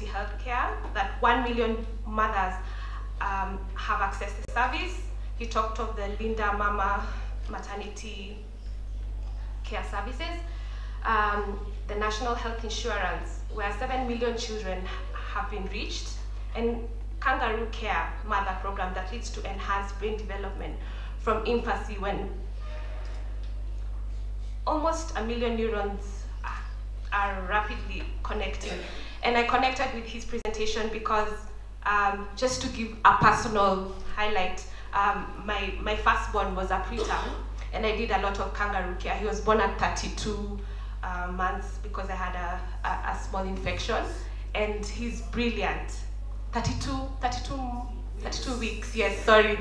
maternity health care, that 1 million mothers have access to service. He talked of the Linda Mama maternity care services, the national health insurance, where 7 million children have been reached, and kangaroo care mother program that leads to enhanced brain development from infancy, when almost 1 million neurons are rapidly connecting. And I connected with his presentation because just to give a personal highlight, my firstborn was a preterm, and I did a lot of kangaroo care. He was born at 32 months because I had a small infection, and he's brilliant. 32 weeks, yes, sorry.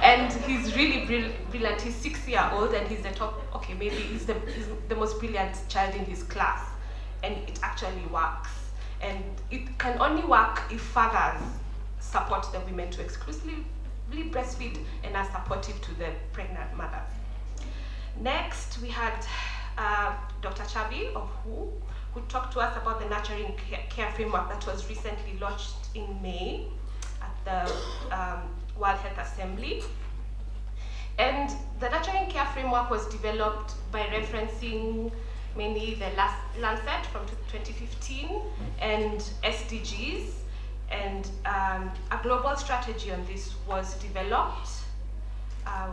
And he's really brilliant. He's 6 years old, and he's the top, okay, maybe he's the most brilliant child in his class, and it actually works. And it can only work if fathers support the women to exclusively breastfeed and are supportive to the pregnant mothers. Next, we had Dr. Chabi of WHO, who talked to us about the nurturing care framework that was recently launched in May at the World Health Assembly. And the nurturing care framework was developed by referencing mainly the Lancet from 2015 and SDGs, and a global strategy on this was developed,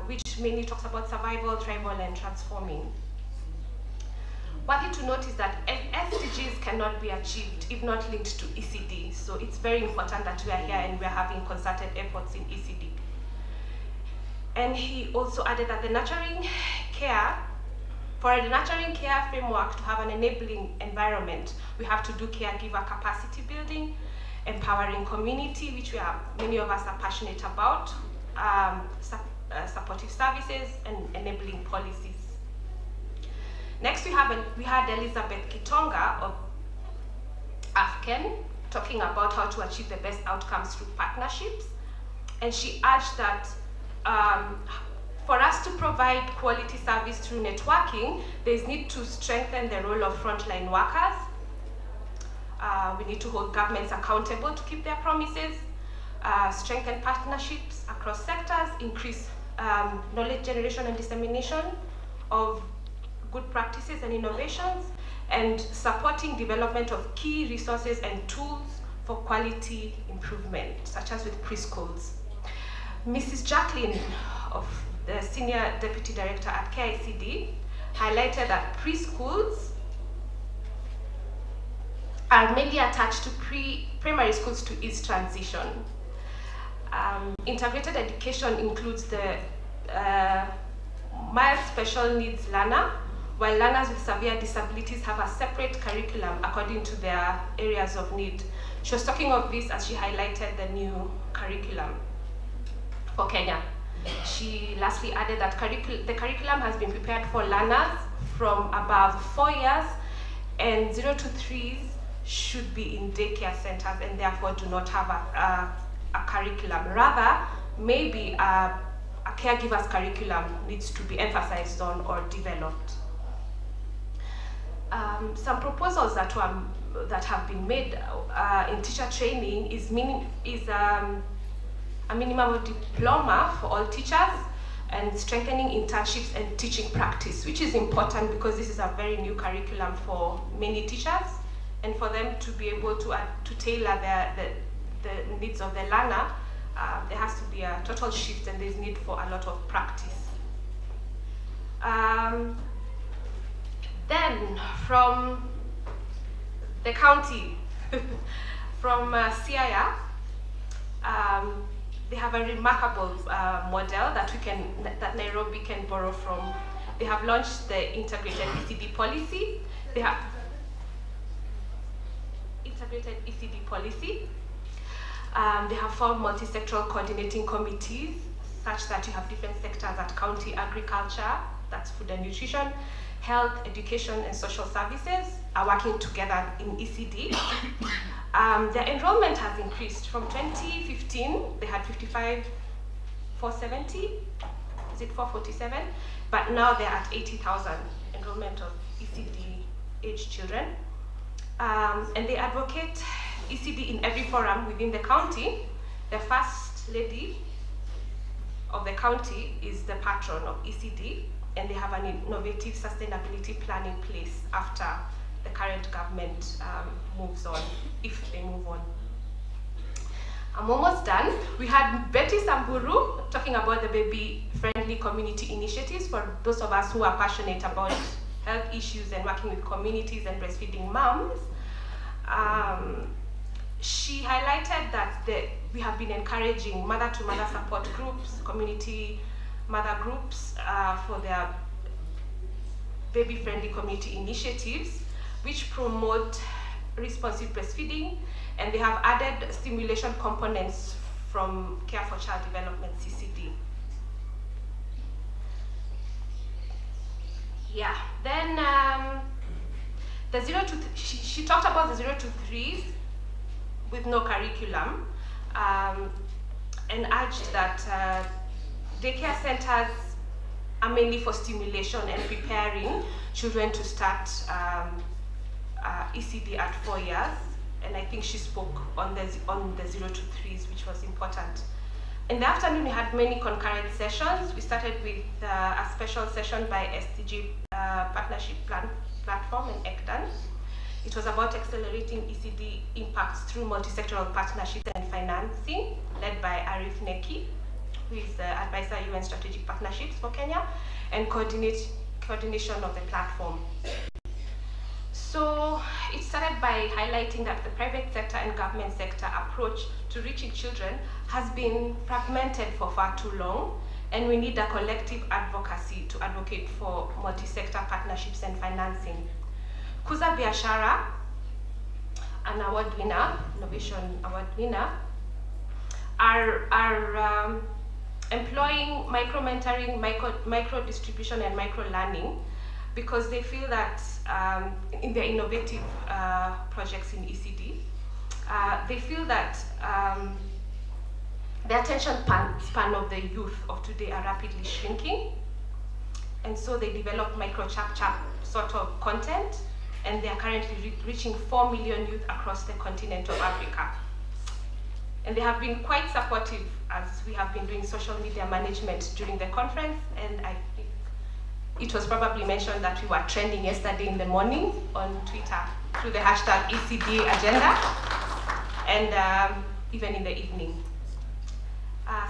which mainly talks about survival, thrival, and transforming. Worthy to note is that SDGs cannot be achieved if not linked to ECD, so it's very important that we are here and we are having concerted efforts in ECD. And he also added that the nurturing care, for the nurturing care framework to have an enabling environment, we have to do caregiver capacity building, empowering community, which many of us are passionate about, supportive services, and enabling policies. Next, we had Elizabeth Kitonga of AFCEN talking about how to achieve the best outcomes through partnerships, and she urged that for us to provide quality service through networking, there's need to strengthen the role of frontline workers. We need to hold governments accountable to keep their promises, strengthen partnerships across sectors, increase knowledge generation and dissemination of good practices and innovations, and supporting development of key resources and tools for quality improvement, such as with preschools. Mrs. Jacqueline, of the Senior Deputy Director at ECD, highlighted that preschools are mainly attached to primary schools to ease transition. Integrated education includes the mild special needs learner, while learners with severe disabilities have a separate curriculum according to their areas of need. She was talking of this as she highlighted the new curriculum for Kenya. She lastly added that the curriculum has been prepared for learners from above 4 years, and 0 to 3s should be in daycare centers and therefore do not have a curriculum. Rather, maybe a caregiver's curriculum needs to be emphasized on or developed. Some proposals that have been made in teacher training is a minimum of diploma for all teachers, and strengthening internships and teaching practice, which is important because this is a very new curriculum for many teachers, and for them to be able to tailor the needs of the learner, there has to be a total shift, and there's need for a lot of practice. Then from the county, from CIR, they have a remarkable model that Nairobi can borrow from. They have launched the integrated ECD policy. They have integrated ECD policy. They have formed multi-sectoral coordinating committees, such that you have different sectors at county: agriculture, that's food and nutrition, health, education, and social services are working together in ECD. Their enrollment has increased. From 2015, they had 55,470, is it 447? But now they're at 80,000 enrollment of ECD age children. And they advocate ECD in every forum within the county. The first lady of the county is the patron of ECD, and they have an innovative sustainability plan in place after the current government moves on, if they move on. I'm almost done. We had Betty Samburu talking about the baby-friendly community initiatives for those of us who are passionate about health issues and working with communities and breastfeeding moms. She highlighted that we have been encouraging mother-to-mother support groups, community mother groups for their baby-friendly community initiatives, which promote responsive breastfeeding, and they have added stimulation components from Care for Child Development, CCD. Yeah, then the she talked about the 0 to 3s with no curriculum, and urged that daycare centers are mainly for stimulation and preparing children to start ECD at 4 years. And I think she spoke on the 0 to 3s, which was important. In the afternoon, we had many concurrent sessions. We started with a special session by SDG Partnership Platform and ECDAN. It was about accelerating ECD impacts through multi-sectoral partnerships and financing, led by Arif Neki, who is the advisor UN Strategic Partnerships for Kenya, and coordination of the platform. So it started by highlighting that the private sector and government sector approach to reaching children has been fragmented for far too long, and we need a collective advocacy to advocate for multi-sector partnerships and financing. Kuza Biashara, an award winner, innovation award winner, are employing micro-mentoring, micro-distribution, and micro-learning because they feel that in their innovative projects in ECD, they feel that the attention span of the youth of today are rapidly shrinking, and so they develop micro-chap-chap sort of content, and they are currently reaching 4 million youth across the continent of Africa. And they have been quite supportive as we have been doing social media management during the conference, and I think it was probably mentioned that we were trending yesterday in the morning on Twitter through the hashtag ECD agenda, and even in the evening.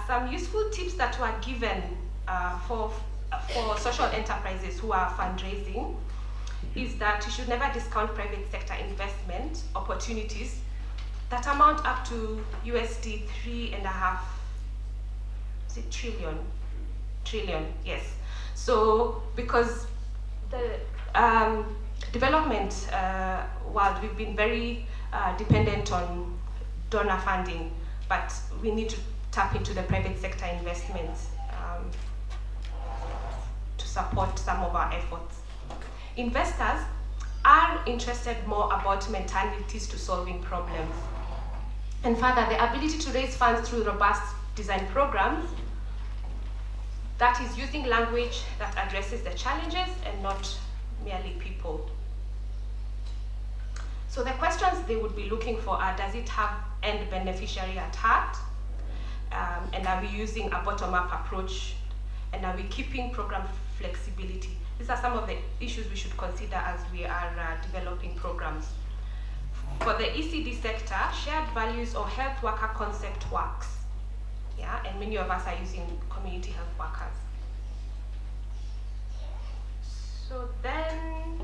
Some useful tips that were given for social enterprises who are fundraising is that you should never discount private sector investment opportunities that amount up to USD 3.5 trillion, yes. So because the development world, we've been very dependent on donor funding, but we need to tap into the private sector investments to support some of our efforts. Investors are interested more about mentalities to solving problems. And further, the ability to raise funds through robust design programs that is using language that addresses the challenges and not merely people. So the questions they would be looking for are, does it have end beneficiary at heart? And are we using a bottom-up approach? And are we keeping program flexibility? These are some of the issues we should consider as we are developing programs. For the ECD sector, shared values or health worker concept works. Yeah, and many of us are using community health workers. So then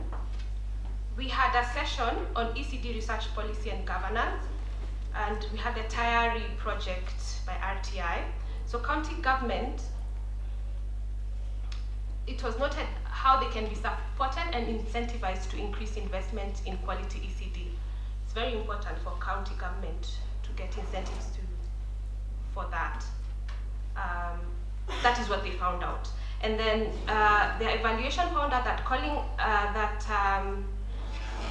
we had a session on ECD research policy and governance, and we had a TIARI project by RTI. So county government, it was noted how they can be supported and incentivized to increase investment in quality ECD. It's very important for county government to get incentives for that. That is what they found out. And then their evaluation found out that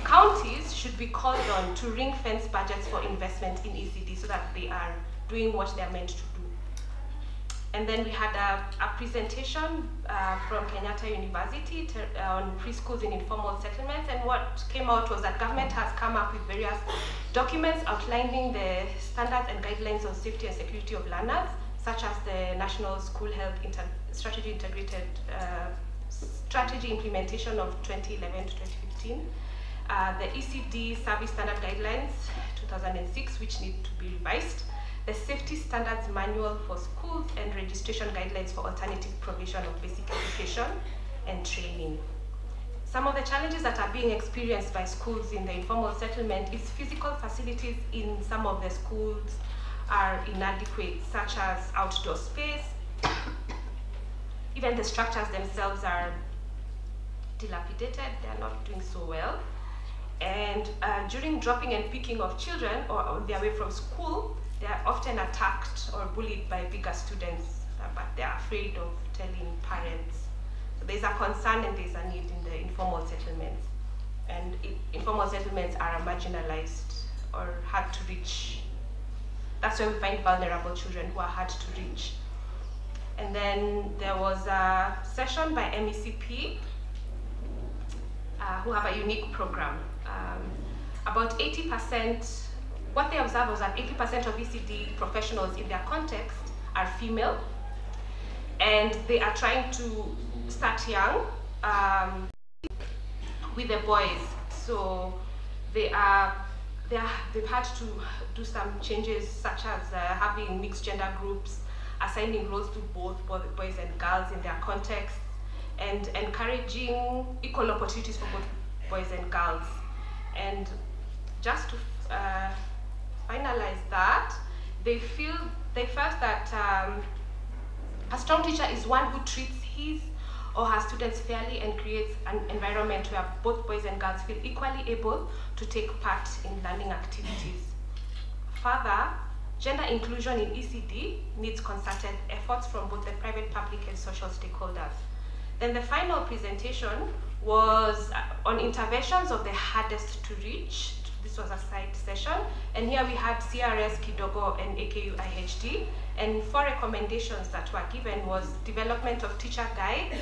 counties should be called on to ring-fence budgets for investment in ECD so that they are doing what they are meant to do. And then we had a presentation from Kenyatta University on preschools in informal settlements. And what came out was that government has come up with various documents outlining the standards and guidelines on safety and security of learners, such as the National School Health Strategy Integrated Strategy Implementation of 2011 to 2015, the ECD Service Standard Guidelines 2006, which need to be revised, the Safety Standards Manual for Schools, and registration guidelines for alternative provision of basic education and training. Some of the challenges that are being experienced by schools in the informal settlement is physical facilities in some of the schools are inadequate, such as outdoor space. Even the structures themselves are dilapidated, they're not doing so well. And during dropping and picking of children or on their way from school, they are often attacked or bullied by bigger students, but they are afraid of telling parents. So there's a concern and there's a need in the informal settlements. And informal settlements are marginalized or hard to reach. That's where we find vulnerable children who are hard to reach. And then there was a session by MECP, who have a unique program. About 80%, what they observed was that 80% of ECD professionals in their context are female, and they are trying to start young with the boys. So they've had to do some changes, such as having mixed gender groups, assigning roles to both boys and girls in their context, and encouraging equal opportunities for both boys and girls. And just to finalize that, they felt that a strong teacher is one who treats his or her students fairly and creates an environment where both boys and girls feel equally able to take part in learning activities. Further, gender inclusion in ECD needs concerted efforts from both the private, public, and social stakeholders. Then the final presentation was on interventions of the hardest to reach. This was a side session, and here we had CRS, Kidogo, and AKU IHD, and 4 recommendations that were given was development of teacher guides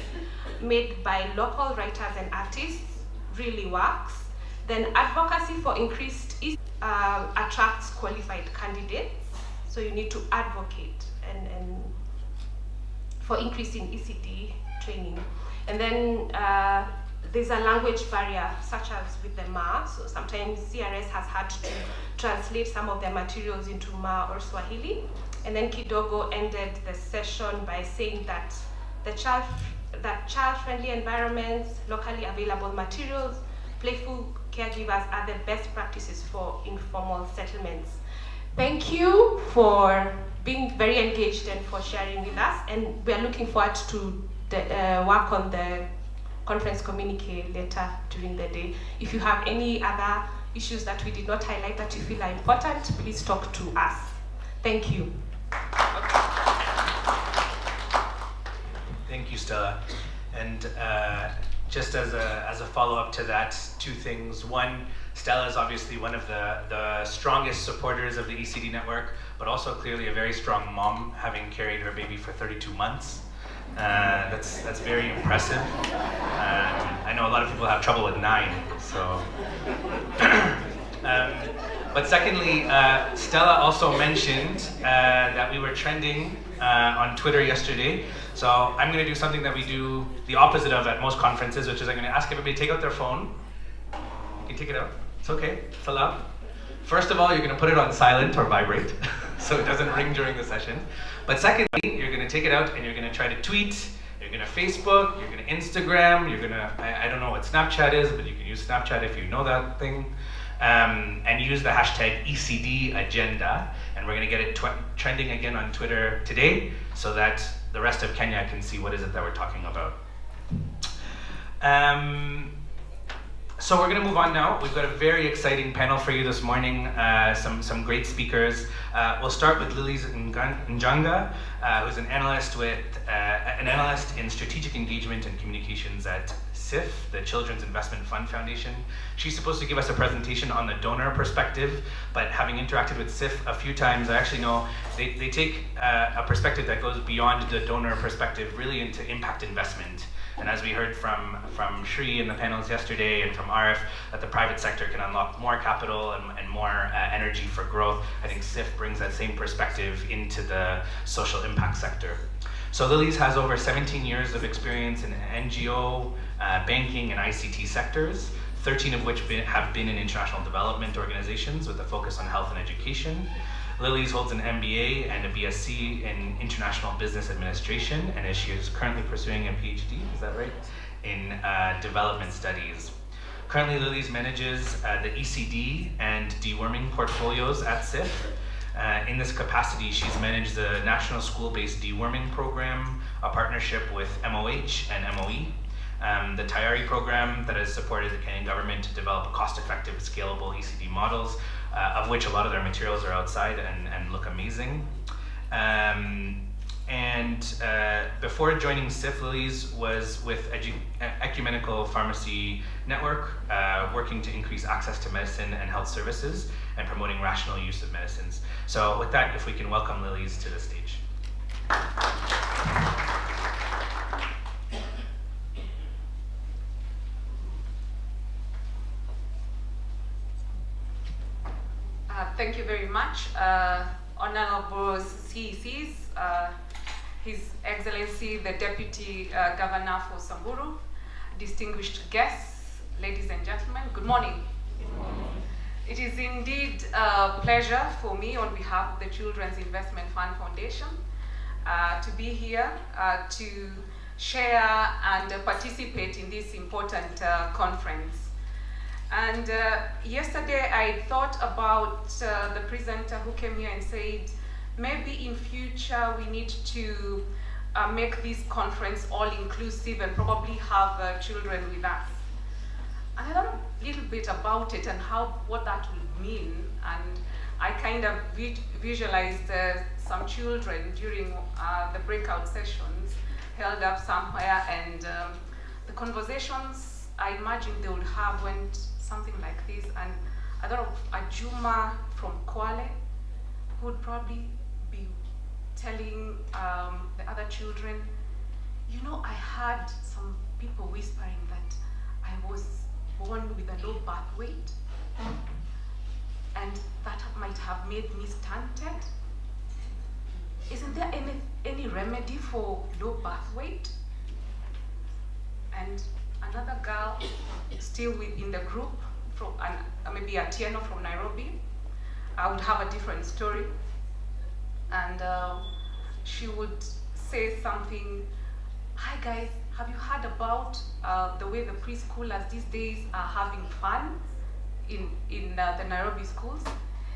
made by local writers and artists, really works. Then advocacy for increased attracts qualified candidates, so you need to advocate and for increasing ECD training. And then there's a language barrier, such as with the Ma, so sometimes CRS has had to translate some of their materials into Ma or Swahili. And then Kidogo ended the session by saying that child-friendly environments, locally available materials, playful caregivers are the best practices for informal settlements. Thank you for being very engaged and for sharing with us, and we are looking forward to the work on the conference communique later during the day. If you have any other issues that we did not highlight that you feel are important, please talk to us. Thank you. Thank you, Stella. And just as a follow-up to that, 2 things. One, Stella is obviously one of the strongest supporters of the ECD network, but also clearly a very strong mom, having carried her baby for 32 months. That's very impressive. I know a lot of people have trouble with 9, so. But secondly, Stella also mentioned that we were trending on Twitter yesterday. So I'm going to do something that we do the opposite of at most conferences, which is I'm going to ask everybody to take out their phone. You can take it out. It's okay. It's allowed. First of all, you're going to put it on silent or vibrate, so it doesn't ring during the session. But secondly, you're going to take it out and you're going to try to tweet, you're going to Facebook, you're going to Instagram, you're going to, I don't know what Snapchat is, but you can use Snapchat if you know that thing, and use the hashtag ECD agenda, and we're going to get it trending again on Twitter today so that the rest of Kenya can see what is it that we're talking about. So we're going to move on now. We've got a very exciting panel for you this morning, some great speakers. We'll start with Lilies Njanga, who's an analyst in strategic engagement and communications at CIF, the Children's Investment Fund Foundation. She's supposed to give us a presentation on the donor perspective, but having interacted with CIF a few times, I actually know they take a perspective that goes beyond the donor perspective, really into impact investment. And as we heard from Shri in the panels yesterday and from Arif, that the private sector can unlock more capital and more energy for growth, I think CIF brings that same perspective into the social impact sector. So Lily's has over 17 years of experience in NGO, banking, and ICT sectors, 13 of which have been in international development organizations with a focus on health and education. Lily's holds an MBA and a BSc in International Business Administration, and she is currently pursuing a PhD, is that right, in Development Studies. Currently, Lily's manages the ECD and deworming portfolios at CIF. In this capacity, she's managed the National School-Based Deworming Program, a partnership with MOH and MOE, the Tayari program that has supported the Kenyan government to develop cost-effective, scalable ECD models, of which a lot of their materials are outside and look amazing. Before joining CIF, Lily's was with Ecumenical Pharmacy Network, working to increase access to medicine and health services and promoting rational use of medicines. So with that, if we can welcome Lily's to the stage. Thank you very much, Honorable CECs, His Excellency the Deputy Governor for Samburu, distinguished guests, ladies and gentlemen, good morning. Good morning. It is indeed a pleasure for me on behalf of the Children's Investment Fund Foundation to be here to share and participate in this important conference. And yesterday I thought about the presenter who came here and said, maybe in future we need to make this conference all-inclusive and probably have children with us. And I thought a little bit about it and what that would mean. And I kind of visualized some children during the breakout sessions held up somewhere, and the conversations I imagined they would have went something like this. And I thought of Ajuma from Kwale, who would probably be telling the other children, you know, I heard some people whispering that I was born with a low birth weight, and that might have made me stunted. Isn't there any remedy for low birth weight? And another girl, still within the group, from maybe Atieno from Nairobi, I would have a different story. And she would say something, hi guys, have you heard about the way the preschoolers these days are having fun in the Nairobi schools?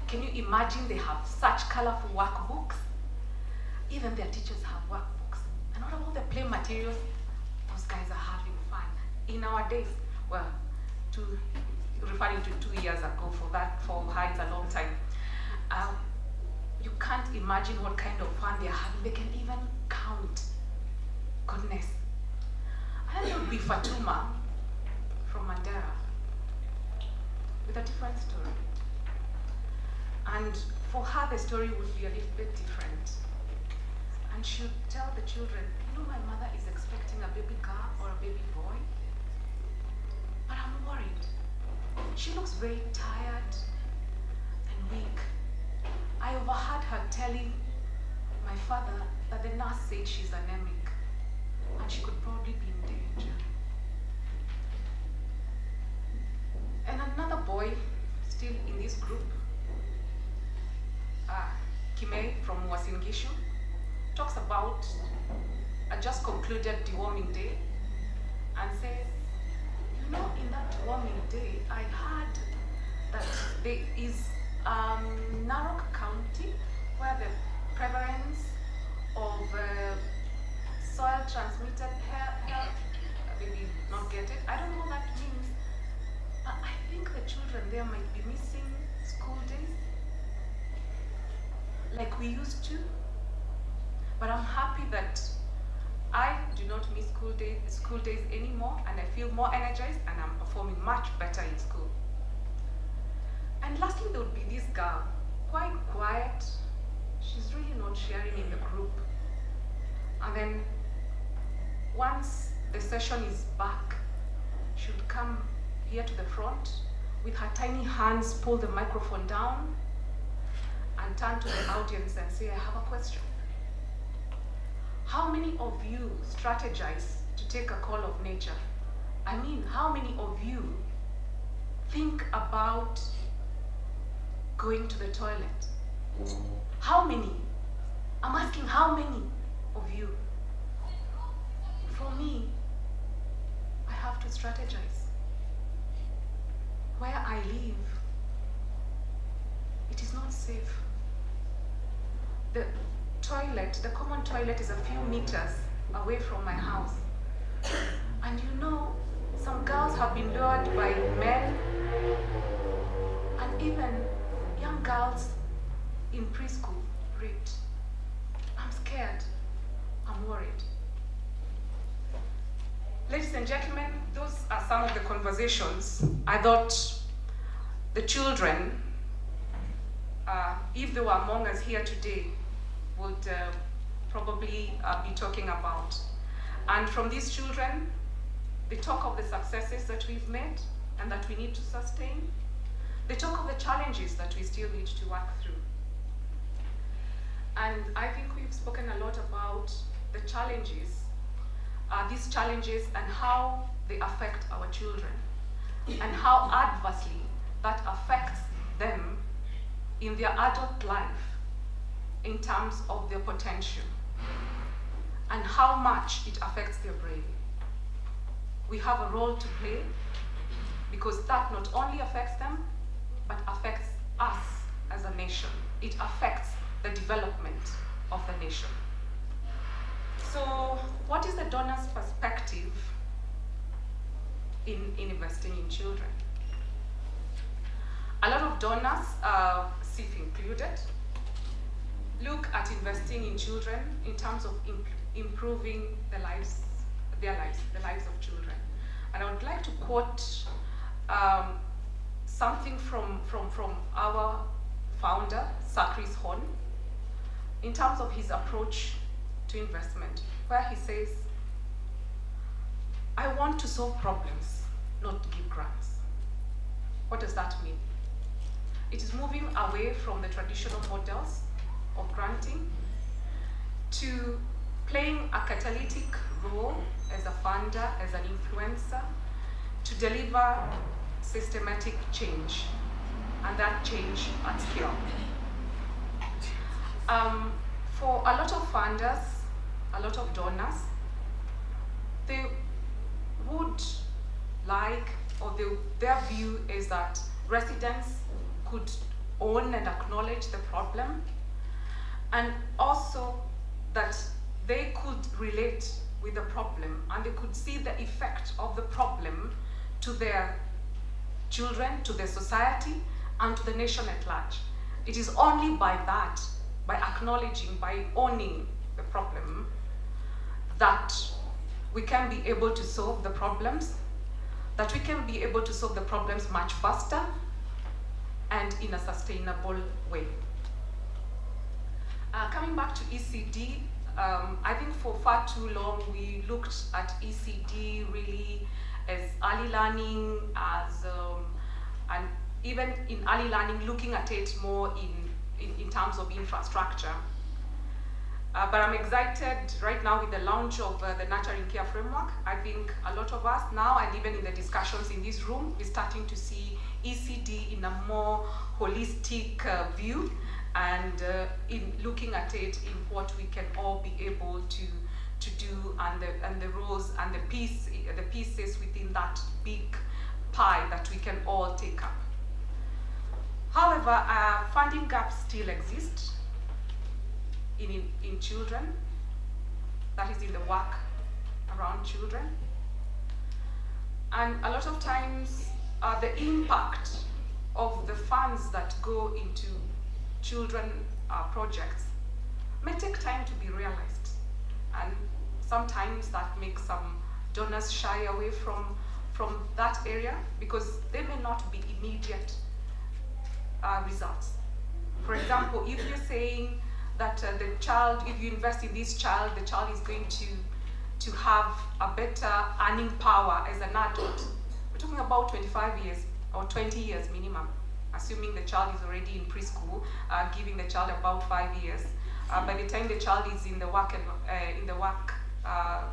Can you imagine they have such colorful workbooks? Even their teachers have workbooks. And what about the play materials? Those guys are having fun. In our days, well, referring to 2 years ago, for her it's a long time. You can't imagine what kind of fun they're having. They can even count. Goodness. And it would be Fatuma from Mandera with a different story. And for her, the story would be a little bit different. And she would tell the children, you know, my mother is expecting a baby girl or a baby boy, but I'm worried. She looks very tired and weak. I overheard her telling my father that the nurse said she's anemic and she could probably be in danger. And another boy, still in this group, Kime from Wasingishu, talks about a just concluded deworming day and says, you know, in that deworming day, I heard that there is Narok County where the prevalence of soil transmitted health, maybe not get it, I don't know what that means, but I think the children there might be missing school days like we used to. But I'm happy that I do not miss school days anymore, and I feel more energized and I'm performing much better in school. And lastly, there would be this girl, quite quiet. She's really not sharing in the group. And then once the session is back, she would come here to the front with her tiny hands, pull the microphone down and turn to the audience and say, I have a question. How many of you strategize to take a call of nature? I mean, how many of you think about going to the toilet? How many? I'm asking how many of you? For me, I have to strategize. Where I live, it is not safe. The toilet, the common toilet is a few meters away from my house. And you know, some girls have been lured by men and even young girls in preschool raped. I'm scared. I'm worried. Ladies and gentlemen, those are some of the conversations I thought the children, if they were among us here today, would probably be talking about. And from these children, they talk of the successes that we've made and that we need to sustain. They talk of the challenges that we still need to work through. And I think we've spoken a lot about the challenges, these challenges and how they affect our children and how adversely that affects them in their adult life in terms of their potential and how much it affects their brain. We have a role to play because that not only affects them, but affects us as a nation. It affects the development of the nation. So what is the donor's perspective in investing in children? A lot of donors, SIF included, look at investing in children in terms of improving their lives, the lives of children. And I would like to quote something from our founder, Sir Chris Horn, in terms of his approach to investment, where he says, I want to solve problems, not give grants. What does that mean? It is moving away from the traditional models of granting to playing a catalytic role as a funder, as an influencer, to deliver systematic change, and that change at scale. For a lot of funders, a lot of donors, they would like, or their view is that residents could own and acknowledge the problem, and also that they could relate with the problem and they could see the effect of the problem to their children, to their society, and to the nation at large. It is only by that, by acknowledging, by owning the problem, that we can be able to solve the problems, that we can be able to solve the problems much faster and in a sustainable way. Coming back to ECD, I think for far too long we looked at ECD really as early learning, and even in early learning, looking at it more in terms of infrastructure. But I'm excited right now with the launch of the Nurturing Care Framework. I think a lot of us now, and even in the discussions in this room, we're starting to see ECD in a more holistic view, and in looking at it in what we can all be able to do, and the roles and the pieces within that big pie that we can all take up. However, funding gaps still exist in children, that is in the work around children. And a lot of times the impact of the funds that go into children projects may take time to be realized. And sometimes that makes some donors shy away from that area because they may not be immediate results. For example, if you're saying that the child, if you invest in this child, the child is going to have a better earning power as an adult. We're talking about 25 years or 20 years minimum, assuming the child is already in preschool, giving the child about 5 years. By the time the child is in the work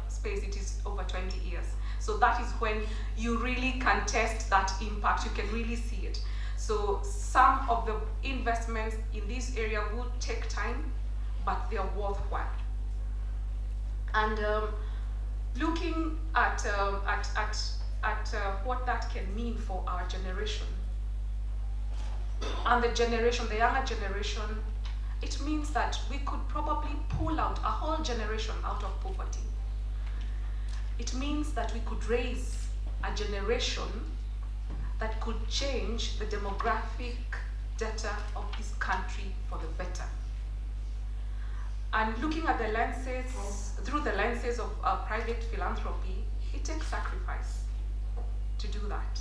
space, it is over 20 years. So that is when you really can test that impact. You can really see it. So some of the investments in this area will take time, but they are worthwhile. And looking at what that can mean for our generation, and the younger generation, it means that we could probably pull out a whole generation out of poverty. It means that we could raise a generation that could change the demographic data of this country for the better. And looking at the lenses, through the lenses of private philanthropy, it takes sacrifice to do that.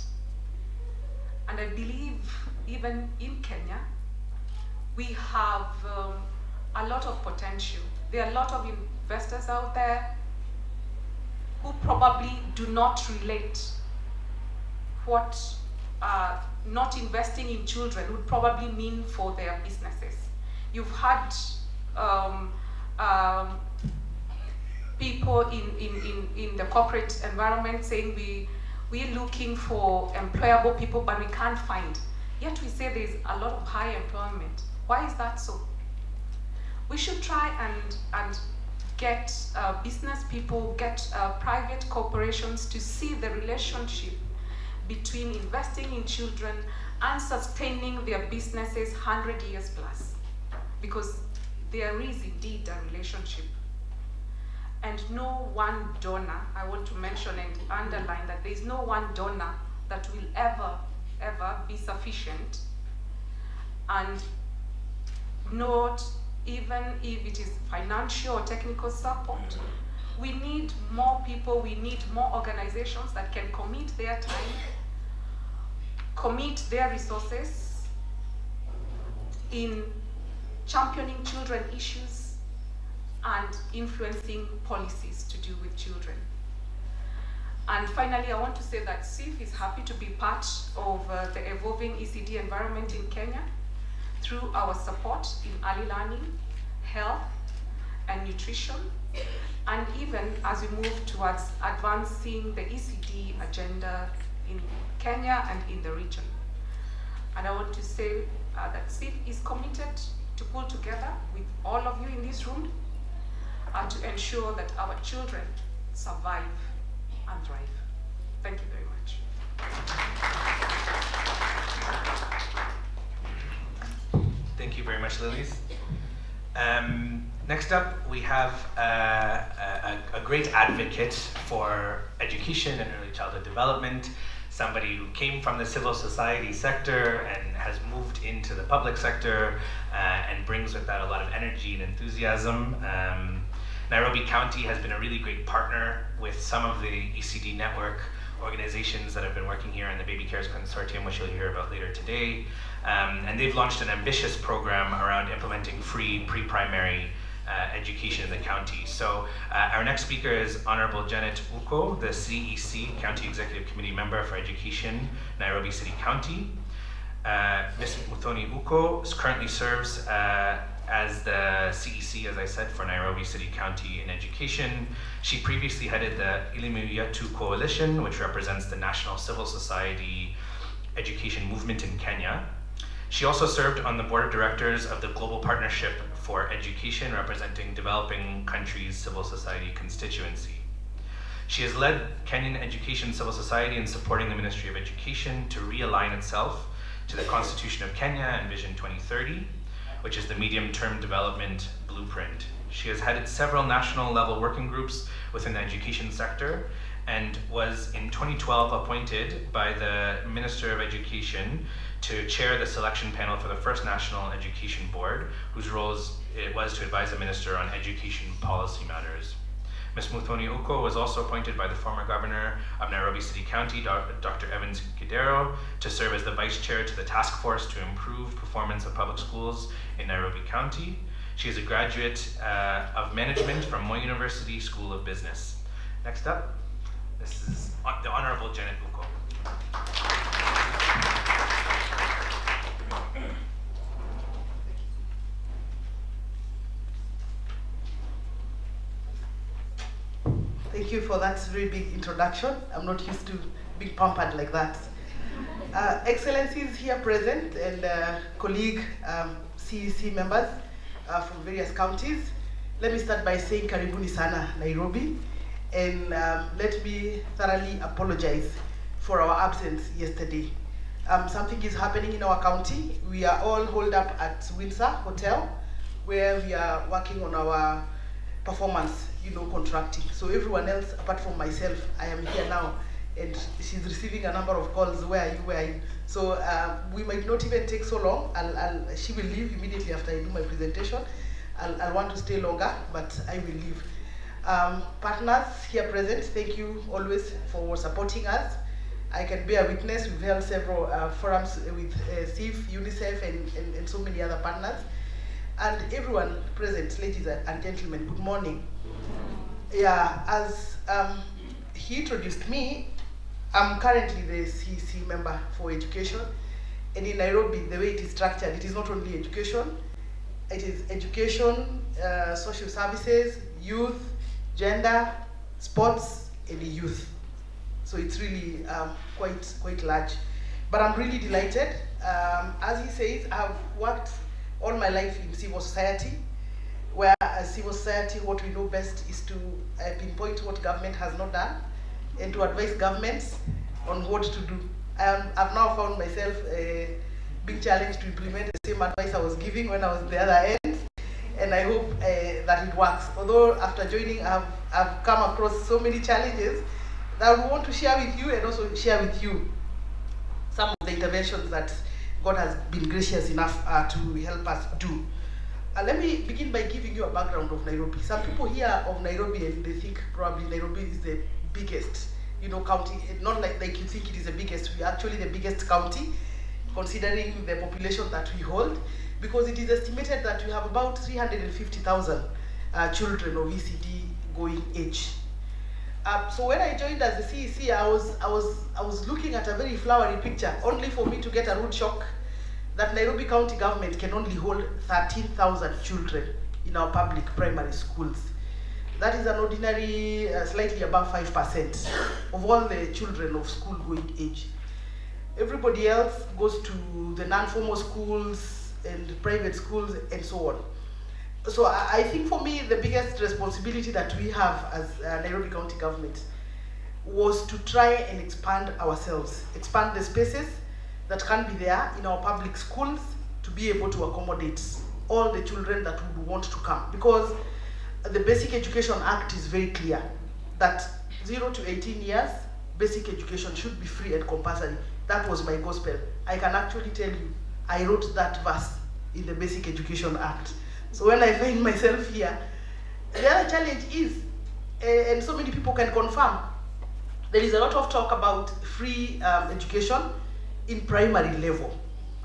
And I believe even in Kenya, we have a lot of potential. There are a lot of investors out there who probably do not relate what not investing in children would probably mean for their businesses. You've had people in the corporate environment saying we're looking for employable people, but we can't find. Yet we say there's a lot of high employment. Why is that so? We should try and get business people, get private corporations to see the relationship between investing in children and sustaining their businesses 100 years plus. Because there is indeed a relationship. And no one donor, I want to mention and underline that there is no one donor that will ever be sufficient, and not even if it is financial or technical support. We need more people, we need more organizations that can commit their time, commit their resources in championing children issues and influencing policies to do with children. And finally, I want to say that CIF is happy to be part of the evolving ECD environment in Kenya through our support in early learning, health, and nutrition, and even as we move towards advancing the ECD agenda in Kenya and in the region. And I want to say that CIF is committed to pull together with all of you in this room to ensure that our children survive and thrive. Thank you very much. Thank you very much, Lilies. Next up, we have a great advocate for education and early childhood development, somebody who came from the civil society sector and has moved into the public sector and brings with that a lot of energy and enthusiasm. Nairobi County has been a really great partner with some of the ECD network organizations that have been working here in the Baby Cares Consortium, which you'll hear about later today. And they've launched an ambitious program around implementing free pre-primary education in the county. So our next speaker is Honorable Janet Uko, the CEC, County Executive Committee Member for Education, Nairobi City County. Ms. Muthoni Uko currently serves as the CEC, as I said, for Nairobi City County in education. She previously headed the Elimu Yetu Coalition, which represents the national civil society education movement in Kenya. She also served on the board of directors of the Global Partnership for Education, representing developing countries' civil society constituency. She has led Kenyan education civil society in supporting the Ministry of Education to realign itself to the Constitution of Kenya and Vision 2030, which is the medium-term development blueprint. She has headed several national level working groups within the education sector and was in 2012 appointed by the Minister of Education to chair the selection panel for the first National Education Board, whose role it was to advise the Minister on education policy matters. Ms. Muthoni Uko was also appointed by the former governor of Nairobi City County, Dr. Evans Kidero, to serve as the vice chair to the task force to improve performance of public schools in Nairobi County. She is a graduate of management from Moi University School of Business. Next up, this is the Honorable Janet Uko. Thank you for that very big introduction. I'm not used to being pampered like that. Excellencies here present and colleague CEC members from various counties. Let me start by saying Karibuni Sana, Nairobi, and let me thoroughly apologize for our absence yesterday. Something is happening in our county. We are all holed up at Windsor Hotel, where we are working on our performance, contracting. So everyone else, apart from myself, I am here now, and she's receiving a number of calls. Where are you? Where are you? So we might not even take so long. She will leave immediately after I do my presentation. I'll want to stay longer, but I will leave. Partners here present, thank you always for supporting us. I can bear witness. We've held several forums with CIF, UNICEF, and so many other partners. And everyone present, ladies and gentlemen, good morning. Yeah, as he introduced me, I'm currently the CEC member for education. And in Nairobi, the way it is structured, it is not only education, it is education, social services, youth, gender, sports, and youth. So it's really quite large. But I'm really delighted. As he says, I've worked all my life in civil society, where as civil society, what we know best is to pinpoint what government has not done and to advise governments on what to do. I've now found myself a big challenge to implement the same advice I was giving when I was the other end, and I hope that it works. Although after joining, I've come across so many challenges that I want to share with you and also share with you some of the interventions that God has been gracious enough to help us do. Let me begin by giving you a background of Nairobi. Some people hear of Nairobi and they think probably Nairobi is the biggest, county. Not like you think it is the biggest. We are actually the biggest county, considering the population that we hold, because it is estimated that we have about 350,000 children of ECD going age. So when I joined as the CEC, I was looking at a very flowery picture, only for me to get a rude shock that Nairobi County government can only hold 13,000 children in our public primary schools. That is an ordinary, slightly above 5% of all the children of school-going age. Everybody else goes to the non-formal schools and private schools and so on. So I think for me, the biggest responsibility that we have as Nairobi County government was to try and expand ourselves, expand the spaces that can be there in our public schools to be able to accommodate all the children that would want to come. Because the Basic Education Act is very clear that 0 to 18 years, basic education should be free and compulsory. That was my gospel. I can actually tell you, I wrote that verse in the Basic Education Act. So when I find myself here, the other challenge is, and so many people can confirm, there is a lot of talk about free education in primary level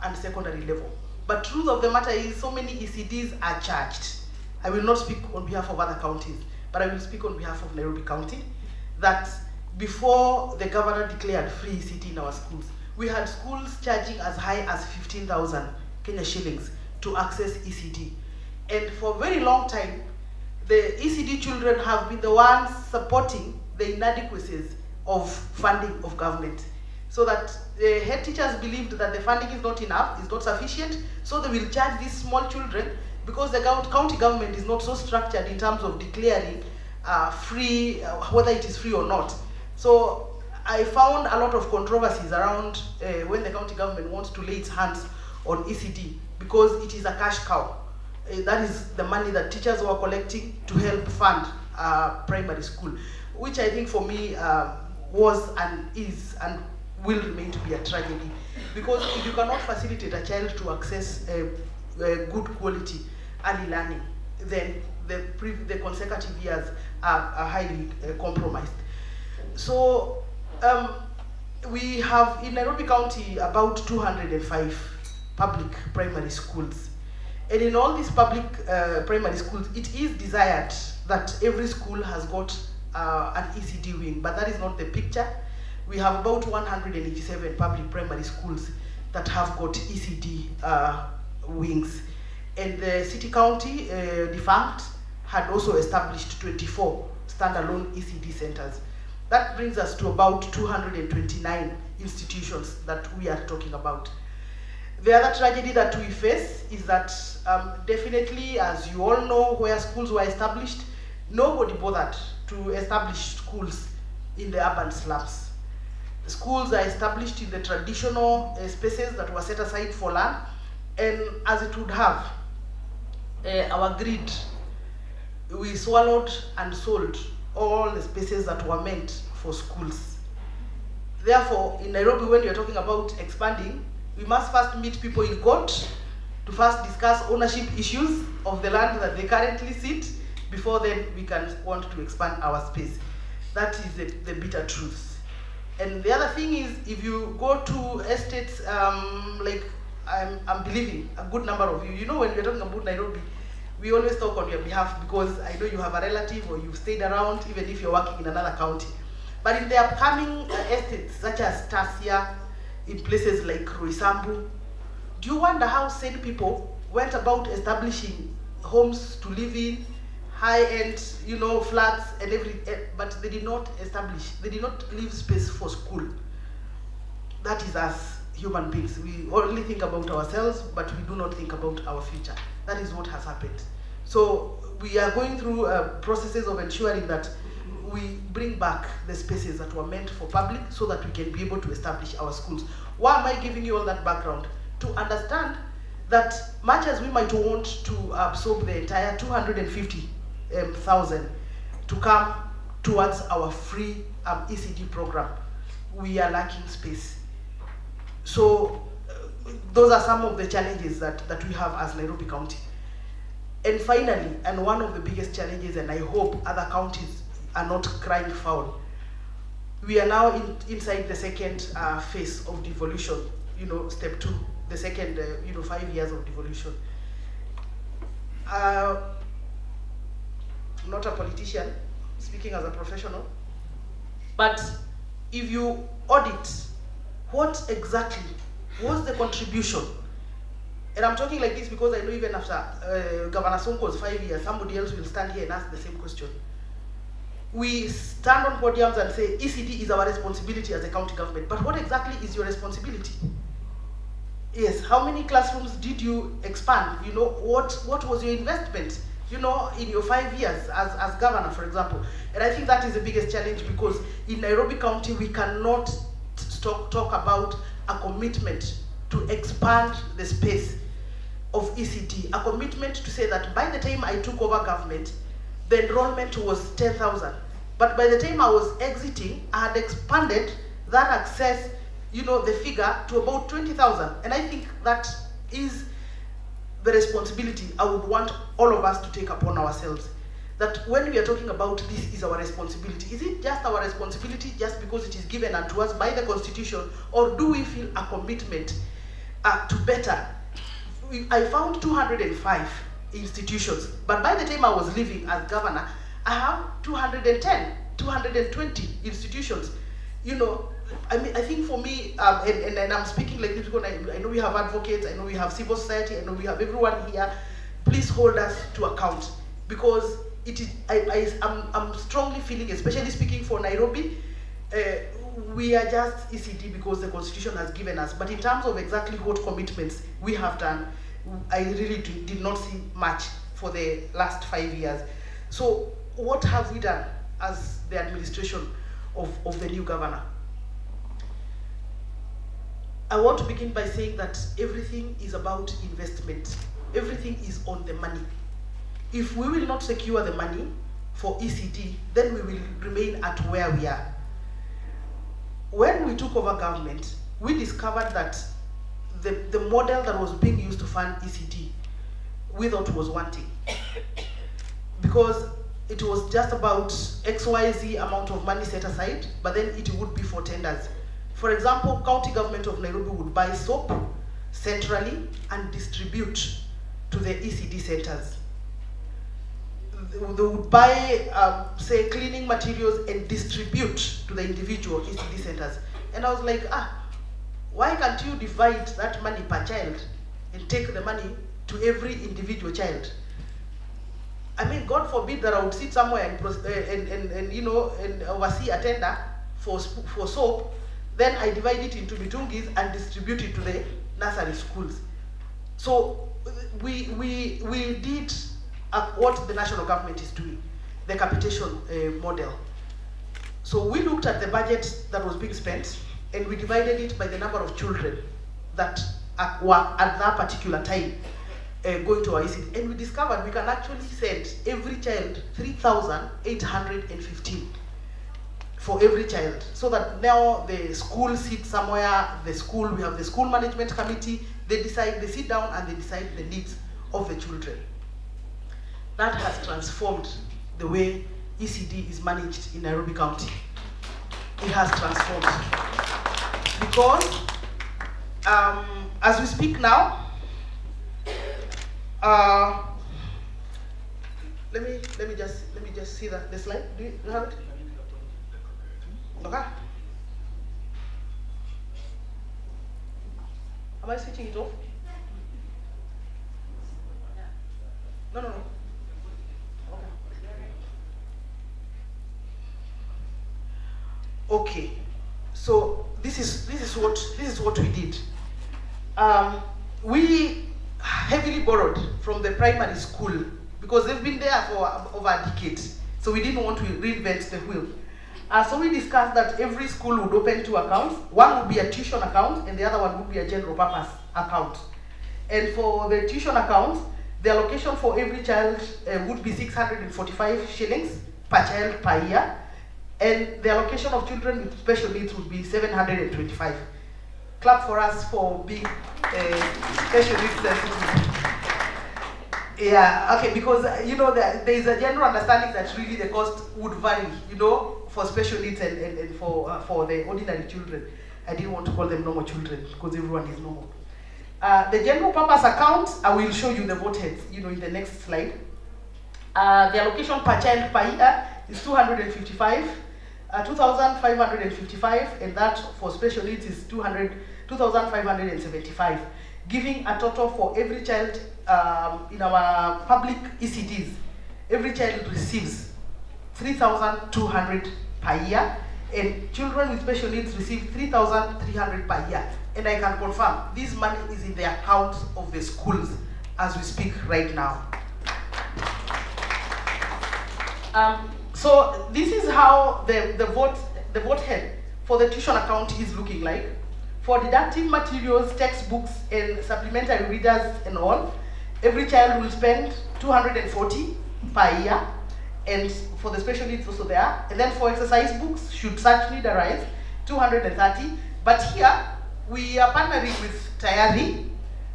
and secondary level. But truth of the matter is, so many ECDs are charged. I will not speak on behalf of other counties, but I will speak on behalf of Nairobi County, that before the governor declared free ECD in our schools, we had schools charging as high as 15,000 Kenya shillings to access ECD. And for a very long time, the ECD children have been the ones supporting the inadequacies of funding of government. So that the head teachers believed that the funding is not enough, is not sufficient, so they will charge these small children because the county government is not so structured in terms of declaring free, whether it is free or not. So I found a lot of controversies around when the county government wants to lay its hands on ECD, because it is a cash cow. That is the money that teachers were collecting to help fund primary school, which I think for me was and is and will remain to be a tragedy. Because if you cannot facilitate a child to access good quality early learning, then the consecutive years are highly compromised. So we have in Nairobi County about 205 public primary schools. And in all these public primary schools, it is desired that every school has got an ECD wing, but that is not the picture. We have about 187 public primary schools that have got ECD wings. And the city county, defunct, had also established 24 standalone ECD centers. That brings us to about 229 institutions that we are talking about. The other tragedy that we face is that definitely, as you all know, where schools were established, nobody bothered to establish schools in the urban slums. Schools are established in the traditional spaces that were set aside for land, and as it would have, our greed, we swallowed and sold all the spaces that were meant for schools. Therefore, in Nairobi, when you're talking about expanding, we must first meet people in court to first discuss ownership issues of the land that they currently sit. Before then, we can want to expand our space. That is the bitter truth. And the other thing is, if you go to estates, like I'm believing a good number of you know, when we're talking about Nairobi, we always talk on your behalf because I know you have a relative or you've stayed around, even if you're working in another county. But in the upcoming estates, such as Tasia, in places like Roysambu, do you wonder how sane people went about establishing homes to live in, high-end, you know, flats and but they did not leave space for school. That is us, human beings. We only think about ourselves, but we do not think about our future. That is what has happened. So we are going through processes of ensuring that we bring back the spaces that were meant for public so that we can be able to establish our schools. Why am I giving you all that background? To understand that much as we might want to absorb the entire 250,000 to come towards our free ECD program, we are lacking space. So those are some of the challenges that we have as Nairobi County. And finally, and one of the biggest challenges, and I hope other counties are not crying foul, we are now inside the second phase of devolution, you know, step 2, the second, 5 years of devolution. Not a politician, speaking as a professional, but if you audit what exactly was the contribution, and I'm talking like this because I know even after Governor Sonko's 5 years, somebody else will stand here and ask the same question. We stand on podiums and say ECD is our responsibility as a county government, but what exactly is your responsibility? Yes, how many classrooms did you expand? You know, what was your investment, you know, in your 5 years as governor, for example? And I think that is the biggest challenge, because in Nairobi County, we cannot talk about a commitment to expand the space of ECD, a commitment to say that by the time I took over government, the enrollment was 10,000. But by the time I was exiting, I had expanded that access, you know, the figure to about 20,000. And I think that is the responsibility I would want all of us to take upon ourselves. That when we are talking about this is our responsibility, is it just our responsibility just because it is given unto us by the Constitution, or do we feel a commitment to better? I found 205 institutions, but by the time I was leaving as governor, I have 210, 220 institutions. You know, I mean, I think for me, and I'm speaking like this because I know we have advocates, I know we have civil society, I know we have everyone here. Please hold us to account, because it is, I'm strongly feeling, especially speaking for Nairobi, we are just ECD because the Constitution has given us. But in terms of exactly what commitments we have done, I really did not see much for the last 5 years. So what have we done as the administration of the new governor? I want to begin by saying that everything is about investment. Everything is on the money. If we will not secure the money for ECD, then we will remain at where we are. When we took over government, we discovered that the model that was being used to fund ECD, we thought was wanting. because it was just about XYZ amount of money set aside, but then it would be for tenders. For example, county government of Nairobi would buy soap centrally and distribute to the ECD centers. They would buy, say, cleaning materials and distribute to the individual ECD centers. And I was like, why can't you divide that money per child and take the money to every individual child? I mean, God forbid that I would sit somewhere and you know, and oversee a tender for soap, then I divide it into mitungis and distribute it to the nursery schools. So we did what the national government is doing, the capitation model. So we looked at the budget that was being spent and we divided it by the number of children that were at that particular time going to our ECD. And we discovered we can actually send every child 3,815 for every child. So that now the school sits somewhere, we have the school management committee, they sit down and they decide the needs of the children. That has transformed the way ECD is managed in Nairobi County. It has transformed. Because as we speak now, let me just see the slide. Do you have it? Okay. Am I switching it off? No. Okay. Okay. So this is what we did. We heavily borrowed from the primary school because they've been there for over a decade. So we didn't want to reinvent the wheel. So we discussed that every school would open 2 accounts. One would be a tuition account and the other one would be a general purpose account. And for the tuition account, the allocation for every child would be 645 shillings per child per year. And the allocation of children with special needs would be 725. Clap for us for being special needs sensitive. Yeah, okay, because you know there is a general understanding that really the cost would vary, you know, for special needs and for the ordinary children. I didn't want to call them normal children because everyone is normal. The general purpose account, I will show you the vote heads, you know, in the next slide. The allocation per child per year is 255, 2,555, and that for special needs is 2,575, giving a total for every child in our public ECDs. Every child receives 3,200 per year, and children with special needs receive 3,300 per year. And I can confirm this money is in the accounts of the schools as we speak right now. So this is how the vote head for the tuition account is looking like. For didactic materials, textbooks, and supplementary readers and all, every child will spend 240 per year, and for the special needs also there. And then for exercise books, should such need arise, 230. But here, we are partnering with Tayari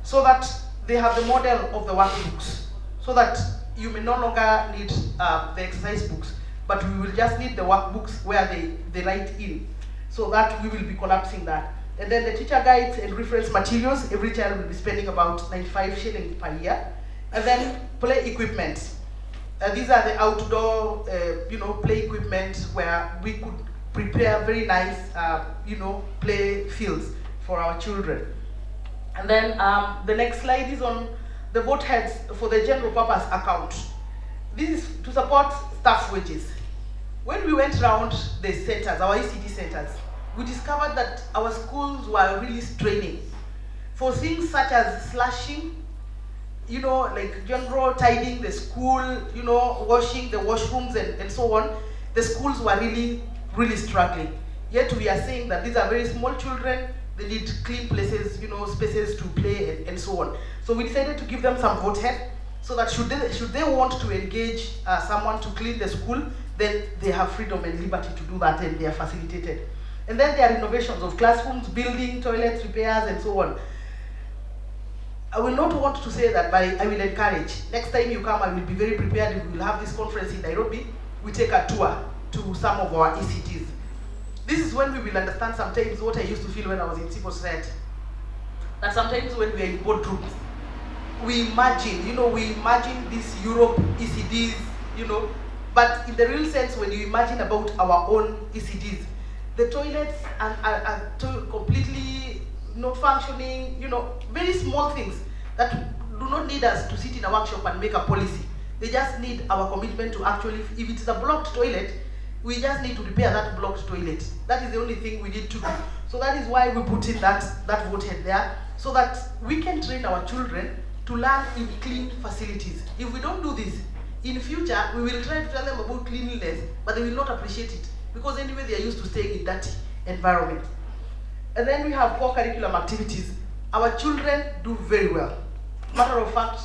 so that they have the model of the workbooks, so that you may no longer need the exercise books, but we will just need the workbooks where they write in, so that we will be collapsing that. And then the teacher guides and reference materials, every child will be spending about 95 shillings per year. And then play equipment. These are the outdoor, play equipment where we could prepare very nice, play fields for our children. And then the next slide is on the vote heads for the general purpose account. This is to support staff wages. When we went around the centers, our ECD centers, we discovered that our schools were really straining for things such as slashing, like general tidying the school, washing the washrooms and so on. The schools were really, really struggling. Yet we are saying that these are very small children, they need clean places, spaces to play and so on. So we decided to give them some vote head, so that should they want to engage someone to clean the school, then they have freedom and liberty to do that, and they are facilitated. And then there are innovations of classrooms, building, toilets, repairs, and so on. I will not want to say that, but I will encourage. Next time you come, I will be very prepared. We will have this conference in Nairobi. We take a tour to some of our ECDs. This is when we will understand sometimes what I used to feel when I was in civil society. That sometimes when we are in boardrooms, we imagine this Europe ECDs, but in the real sense, when you imagine about our own ECDs, the toilets are completely not functioning, very small things that do not need us to sit in a workshop and make a policy. They just need our commitment to actually, if it's a blocked toilet, we just need to repair that blocked toilet. That is the only thing we need to do. So that is why we put in that vote head there, so that we can train our children to learn in clean facilities. If we don't do this, in future, we will try to tell them about cleanliness, but they will not appreciate it, because anyway, they are used to staying in dirty environment. And then we have core curriculum activities. Our children do very well. Matter of fact,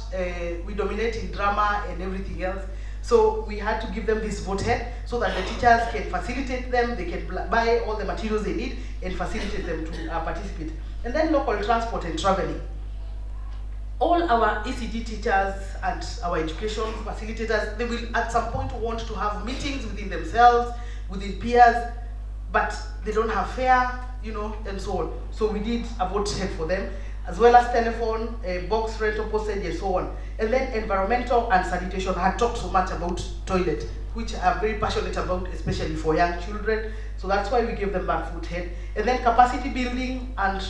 we dominate in drama and everything else. So we had to give them this vote head so that the teachers can facilitate them, they can buy all the materials they need and facilitate them to participate. And then local transport and traveling. All our ECD teachers and our education facilitators, they will at some point want to have meetings within themselves, within peers, but they don't have fare, and so on. So we did a vote head for them, as well as telephone, box rental, postage, and so on. And then environmental and sanitation. I had talked so much about toilet, which I'm very passionate about, especially for young children. So that's why we gave them that vote head. And then capacity building and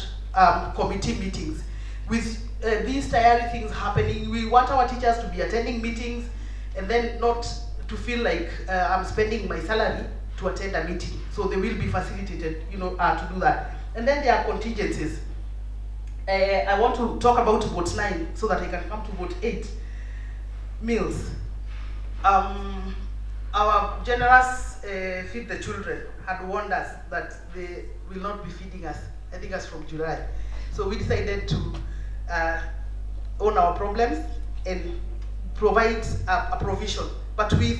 committee meetings. With these tiring things happening, we want our teachers to be attending meetings and then not to feel like I'm spending my salary to attend a meeting. So they will be facilitated, to do that. And then there are contingencies. I want to talk about vote 9 so that I can come to vote 8. Meals. Our generous Feed the Children had warned us that they will not be feeding us, I think as from July. So we decided to own our problems and provide a provision. But we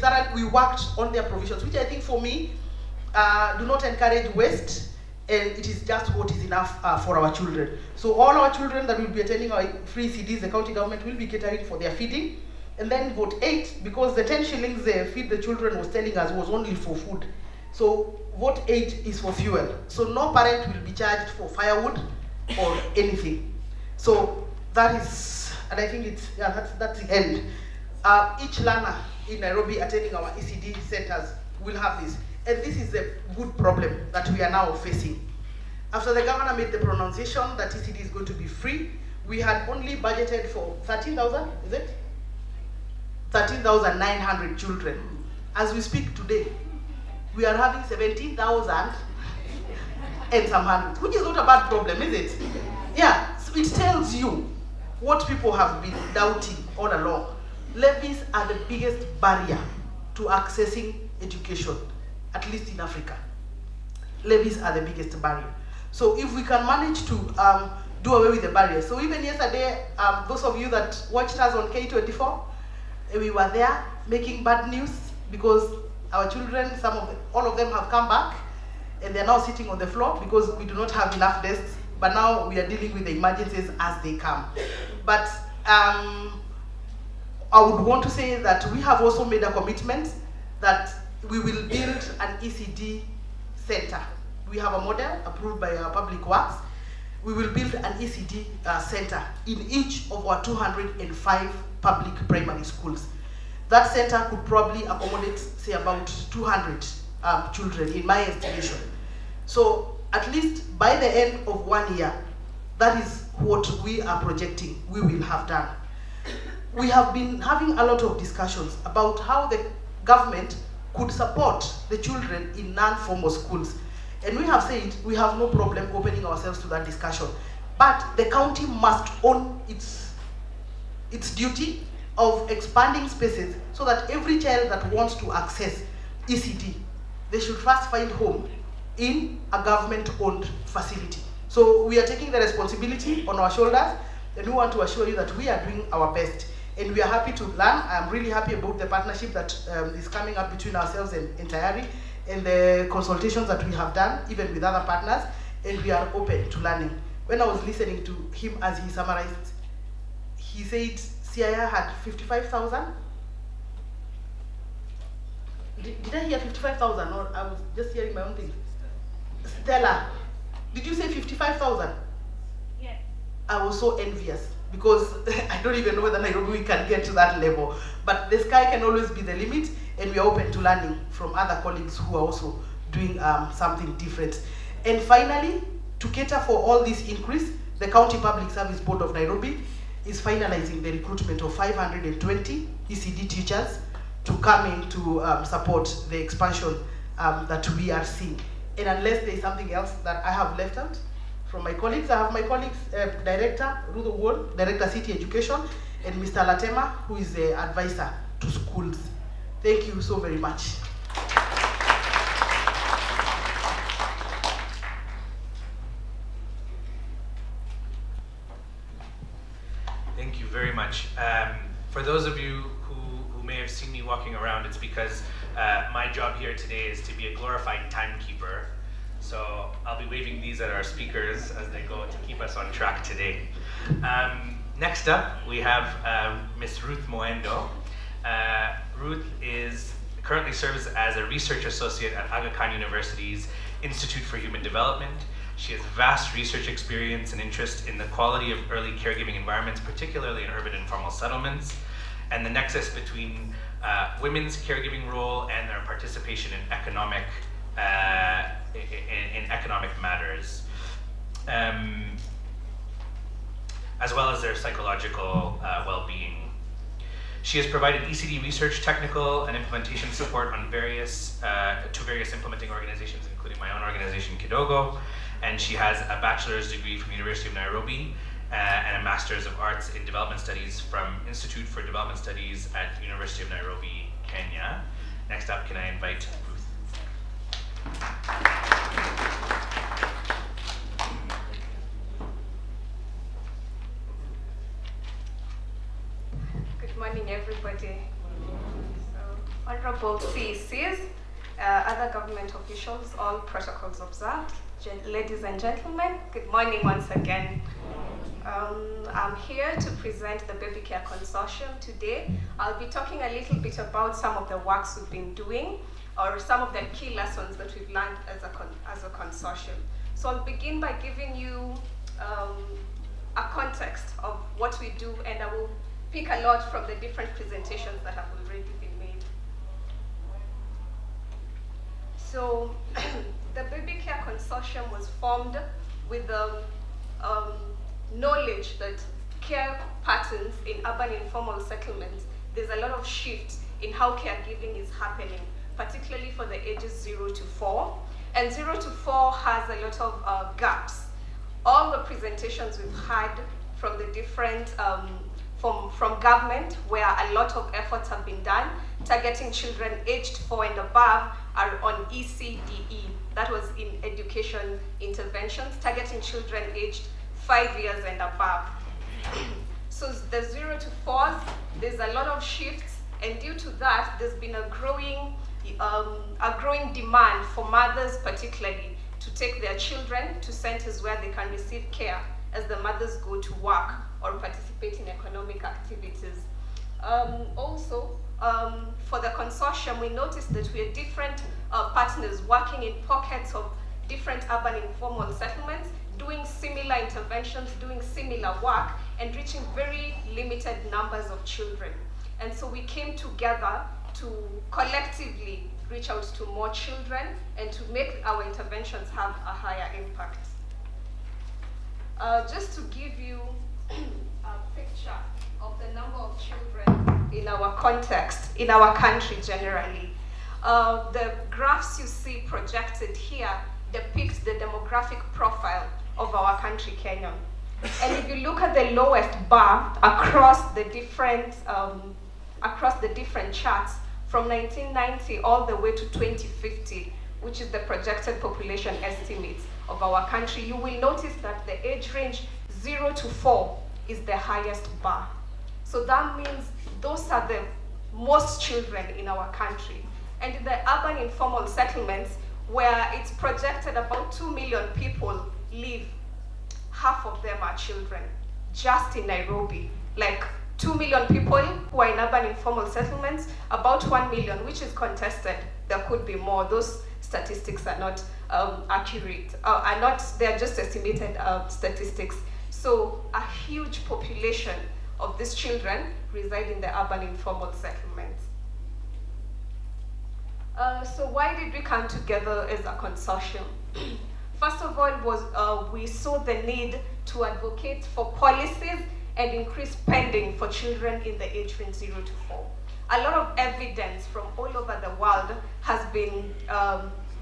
worked on their provisions, which I think for me do not encourage waste, and it is just what is enough for our children. So all our children that will be attending our free CDs, the county government will be catering for their feeding. And then vote 8, because the 10 shillings Feed the Children was telling us was only for food. So vote 8 is for fuel. So no parent will be charged for firewood or anything. So that is, and I think that's the end. Each learner in Nairobi attending our ECD centers will have this. And this is a good problem that we are now facing. After the governor made the pronunciation that ECD is going to be free, we had only budgeted for 13,000, is it? 13,900 children. As we speak today, we are having 17,000 and some hundreds, which is not a bad problem, is it? Yeah, so it tells you what people have been doubting all along. Levies are the biggest barrier to accessing education, at least in Africa. Levies are the biggest barrier. So if we can manage to do away with the barriers. So even yesterday, those of you that watched us on K24, we were there making bad news because our children, all of them have come back and they're now sitting on the floor because we do not have enough desks, but now we are dealing with the emergencies as they come. But I would want to say that we have also made a commitment that we will build an ECD center. We have a model approved by our public works. We will build an ECD center in each of our 205 public primary schools. That center could probably accommodate, say, about 200 children, in my estimation. So at least by the end of 1 year, that is what we are projecting we will have done. We have been having a lot of discussions about how the government could support the children in non-formal schools. And we have said we have no problem opening ourselves to that discussion. But the county must own its duty of expanding spaces so that every child that wants to access ECD, they should first find home in a government-owned facility. So we are taking the responsibility on our shoulders, and we want to assure you that we are doing our best. And we are happy to learn. I'm really happy about the partnership that is coming up between ourselves and Tayari, and the consultations that we have done, even with other partners, and we are open to learning. When I was listening to him as he summarized he said Siaya had 55,000. Did I hear 55,000 or I was just hearing my own thing? Stella, did you say 55,000? Yes. I was so envious because I don't even know whether Nairobi can get to that level. But the sky can always be the limit, and we are open to learning from other colleagues who are also doing something different. And finally, to cater for all this increase, the County Public Service Board of Nairobi is finalizing the recruitment of 520 ECD teachers to come in to support the expansion that we are seeing. And unless there is something else that I have left out from my colleagues, I have my colleagues, Director Ruth Wall, Director City Education, and Mr. Latema, who is the advisor to schools. Thank you so very much. Thank you very much. For those of you who may have seen me walking around, it's because my job here today is to be a glorified timekeeper. So I'll be waving these at our speakers as they go to keep us on track today. Next up, we have Ms. Ruth Moendo. Ruth currently serves as a research associate at Aga Khan University's Institute for Human Development. She has vast research experience and interest in the quality of early caregiving environments, particularly in urban informal settlements, and the nexus between women's caregiving role and their participation in economic matters, as well as their psychological well-being. She has provided ECD research, technical, and implementation support on various implementing organizations, including my own organization, Kidogo, and she has a bachelor's degree from University of Nairobi and a master's of arts in development studies from Institute for Development Studies at University of Nairobi, Kenya. Next up, can I invite Ruth? Good morning, everybody. So, honorable CECs, other government officials, all protocols observed, ladies and gentlemen, good morning once again. I'm here to present the Baby Care Consortium today. I'll be talking a little bit about some of the works we've been doing, or some of the key lessons that we've learned as a consortium. So I'll begin by giving you a context of what we do, and I will pick a lot from the different presentations that have already been made. So the Baby Care Consortium was formed with the knowledge that care patterns in urban informal settlements, there's a lot of shift in how caregiving is happening, particularly for the ages 0 to 4. And 0 to 4 has a lot of gaps. All the presentations we've had from the different, from government, where a lot of efforts have been done, targeting children aged 4 and above are on ECDE, that was in education interventions, targeting children aged 5 years and above. So the 0 to 4s, there's a lot of shifts, and due to that, there's been a growing demand for mothers particularly to take their children to centers where they can receive care as the mothers go to work or participate in economic activities. Also, for the consortium, we noticed that we are different partners working in pockets of different urban informal settlements, doing similar interventions, doing similar work, and reaching very limited numbers of children. And so we came together to collectively reach out to more children and to make our interventions have a higher impact. Just to give you a picture of the number of children in our context, in our country generally, the graphs you see projected here depict the demographic profile of our country, Kenya. And if you look at the lowest bar across the different charts, from 1990 all the way to 2050, which is the projected population estimates of our country, you will notice that the age range 0 to 4 is the highest bar. So that means those are the most children in our country. And in the urban informal settlements, where it's projected about 2 million people live, half of them are children, just in Nairobi. like 2 million people who are in urban informal settlements, about 1 million, which is contested. There could be more. Those statistics are not accurate, they're just estimated statistics. So a huge population of these children reside in the urban informal settlements. So why did we come together as a consortium? First of all, we saw the need to advocate for policies and increase spending for children in the age range 0 to 4. A lot of evidence from all over the world has been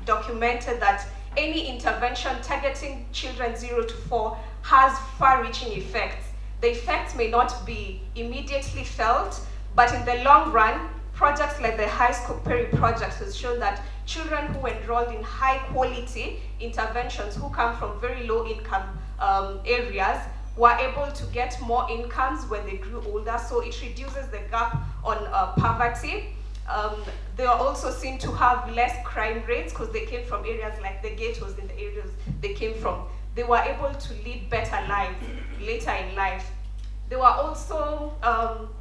documented that any intervention targeting children 0 to 4 has far-reaching effects. The effects may not be immediately felt, but in the long run, projects like the High Scope Perry project has shown that children who enrolled in high-quality interventions who come from very low-income areas were able to get more incomes when they grew older, so it reduces the gap on poverty. They are also seen to have less crime rates because they came from areas like the ghettos in the areas they came from. They were able to lead better lives later in life. They were also,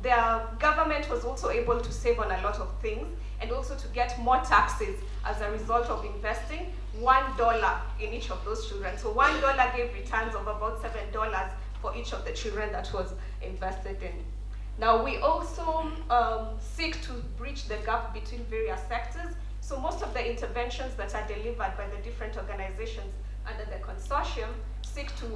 their government was also able to save on a lot of things and also to get more taxes as a result of investing $1 in each of those children. So $1 gave returns of about $7 for each of the children that was invested in. Now we also seek to bridge the gap between various sectors. So most of the interventions that are delivered by the different organizations under the consortium seek to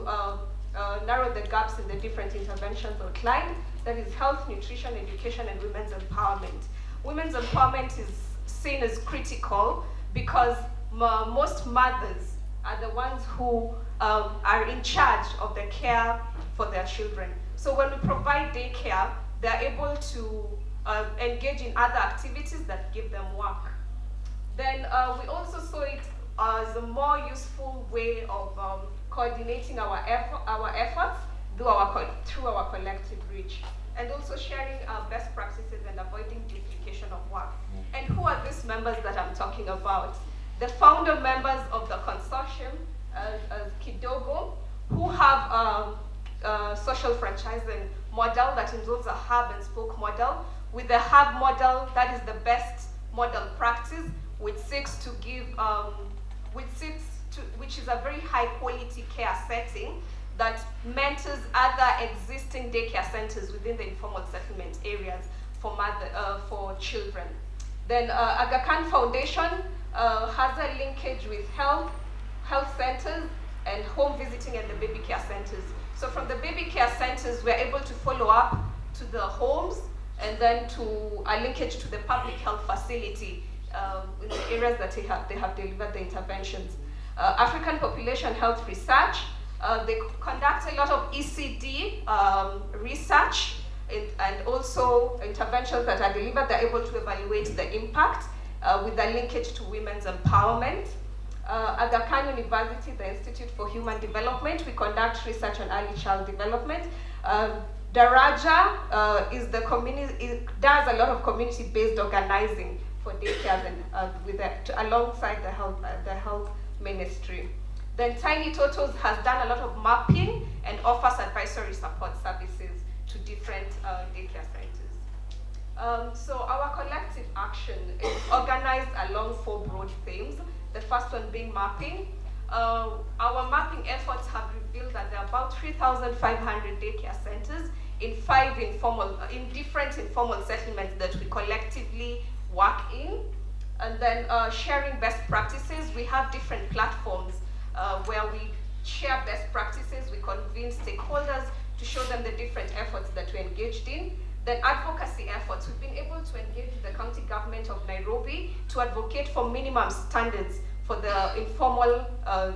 narrow the gaps in the different interventions outlined. That is health, nutrition, education, and women's empowerment. Women's empowerment is seen as critical because most mothers are the ones who are in charge of the care for their children. So when we provide daycare, they're able to engage in other activities that give them work. Then we also saw it as a more useful way of coordinating our efforts through our collective reach, and also sharing best practices and avoiding duplication of work. And who are these members that I'm talking about? The founder members of the consortium, Kidogo, who have a social franchising model that involves a hub and spoke model. With the hub model, that is the best model practice, which seeks to give, which is a very high quality care setting that mentors other existing daycare centers within the informal settlement areas for children. Then Aga Khan Foundation has a linkage with health centers and home visiting and the baby care centers. So from the baby care centers, we're able to follow up to the homes and then to a linkage to the public health facility in the areas that they have delivered the interventions. African Population Health Research, they conduct a lot of ECD research and also interventions that are delivered. They're able to evaluate the impact with the linkage to women's empowerment. Aga Khan University, the Institute for Human Development, we conduct research on early child development. Daraja does a lot of community-based organizing for daycares and alongside the health ministry. Then Tiny Totos has done a lot of mapping and offers advisory support services to different daycare centers. So our collective action is organized along 4 broad themes. The first one being mapping. Our mapping efforts have revealed that there are about 3,500 daycare centers in different informal settlements that we collectively work in. And then sharing best practices. We have different platforms where we share best practices. We convene stakeholders to show them the different efforts that we're engaged in. Then advocacy efforts. We've been able to engage with the county government of Nairobi to advocate for minimum standards for the informal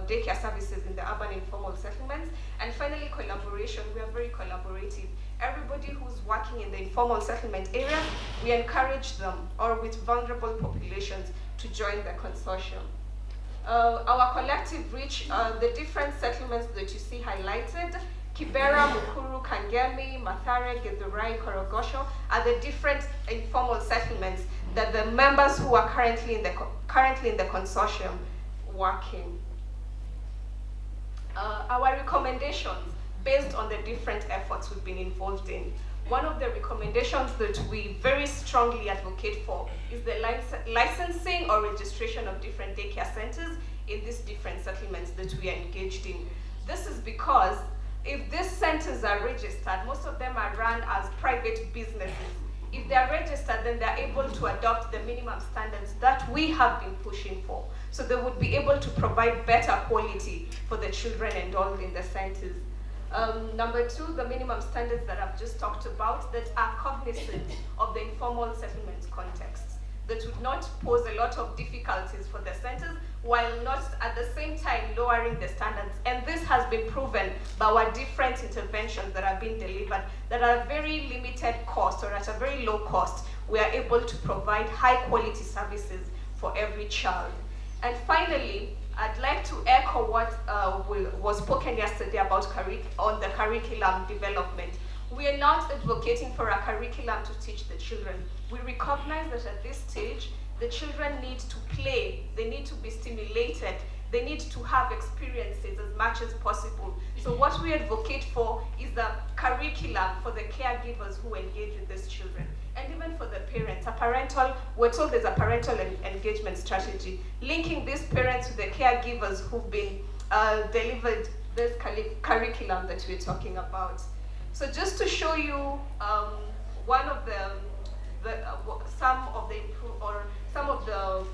daycare services in the urban informal settlements. And finally, collaboration. We are very collaborative. Everybody who's working in the informal settlement area, we encourage them, or with vulnerable populations, to join the consortium. Our collective reach, the different settlements that you see highlighted, Kibera, Mukuru, Kangemi, Mathare, Githurai, Korogosho, are the different informal settlements that the members who are currently in the consortium working. Our recommendations based on the different efforts we've been involved in. one of the recommendations that we very strongly advocate for is the licensing or registration of different daycare centers in these different settlements that we are engaged in. This is because if these centers are registered, most of them are run as private businesses. If they are registered, then they're able to adopt the minimum standards that we have been pushing for. So they would be able to provide better quality for the children enrolled in the centers. Number two, the minimum standards that I've just talked about that are cognizant of the informal settlement context, that would not pose a lot of difficulties for the centers, while not at the same time lowering the standards. And this has been proven by our different interventions that have been delivered that are very limited cost or at a very low cost. We are able to provide high quality services for every child. And finally, I'd like to echo what was spoken yesterday about on the curriculum development. We are not advocating for a curriculum to teach the children. We recognize that at this stage, the children need to play, they need to be stimulated, they need to have experiences as much as possible. So what we advocate for is the curriculum for the caregivers who engage with these children. And even for the parents, we're told there's a parental engagement strategy, linking these parents to the caregivers who've been delivered this curriculum that we're talking about. So just to show you one of some of the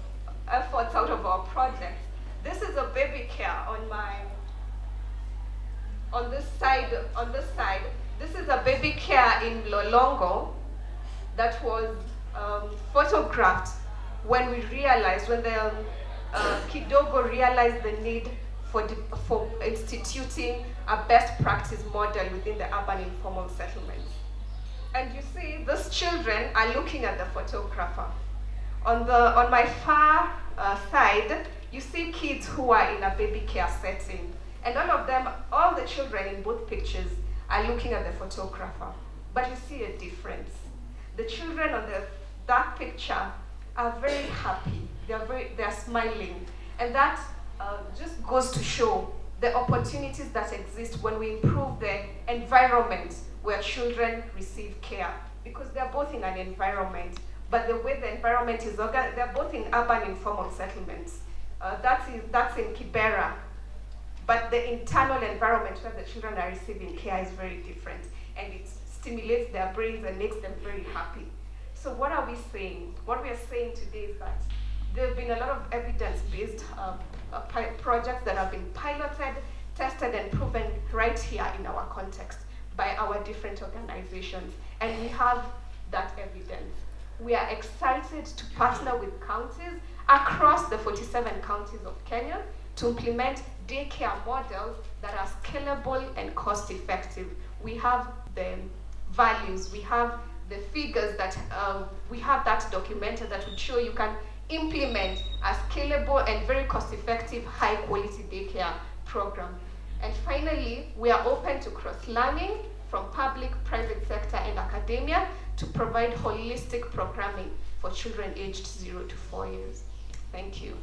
efforts out of our project. This is a baby care on this side. This is a baby care in Lolongo that was photographed when the Kidogo realized the need for instituting a best practice model within the urban informal settlements. And you see, these children are looking at the photographer. On my far side, you see kids who are in a baby care setting. And all the children in both pictures are looking at the photographer. But you see a difference. The children on that picture are very happy. They're smiling. And that just goes to show the opportunities that exist when we improve the environment where children receive care. Because they're both in an environment, but the way the environment is organized, they're both in urban informal settlements. That's in Kibera. But the internal environment where the children are receiving care is very different. And it stimulates their brains and makes them very happy. So what are we saying? What we are saying today is that there have been a lot of evidence-based projects that have been piloted, tested, and proven right here in our context by our different organizations. And we have that evidence. We are excited to partner with counties across the 47 counties of Kenya to implement daycare models that are scalable and cost-effective. We have the values, we have the figures that we have that documented that would show you can implement a scalable and very cost-effective, high-quality daycare program. And finally, we are open to cross-learning from public, private sector, and academia to provide holistic programming for children aged 0 to 4 years. Thank you.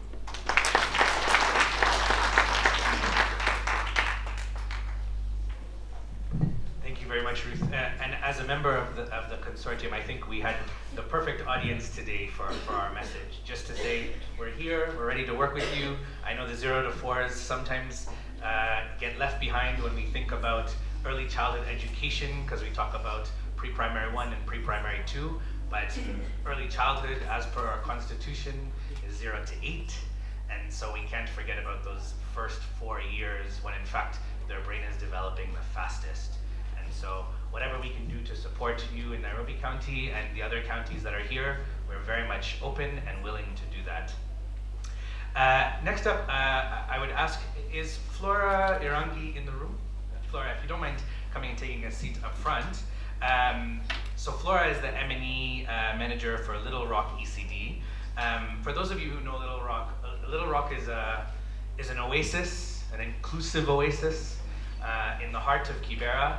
Thank you very much, Ruth. And as a member of the consortium, I think we had the perfect audience today for our message. Just to say, we're here, we're ready to work with you. I know the 0 to 4s sometimes get left behind when we think about early childhood education, because we talk about pre-primary 1 and pre-primary 2, but early childhood, as per our constitution, is 0 to 8. And so we can't forget about those first 4 years when in fact their brain is developing the fastest. And so whatever we can do to support you in Nairobi County and the other counties that are here, we're very much open and willing to do that. Next up, I would ask, is Flora Irangi in the room? Flora, if you don't mind coming and taking a seat up front. So Flora is the M&E manager for Little Rock ECD. For those of you who know Little Rock is an oasis, an inclusive oasis in the heart of Kibera.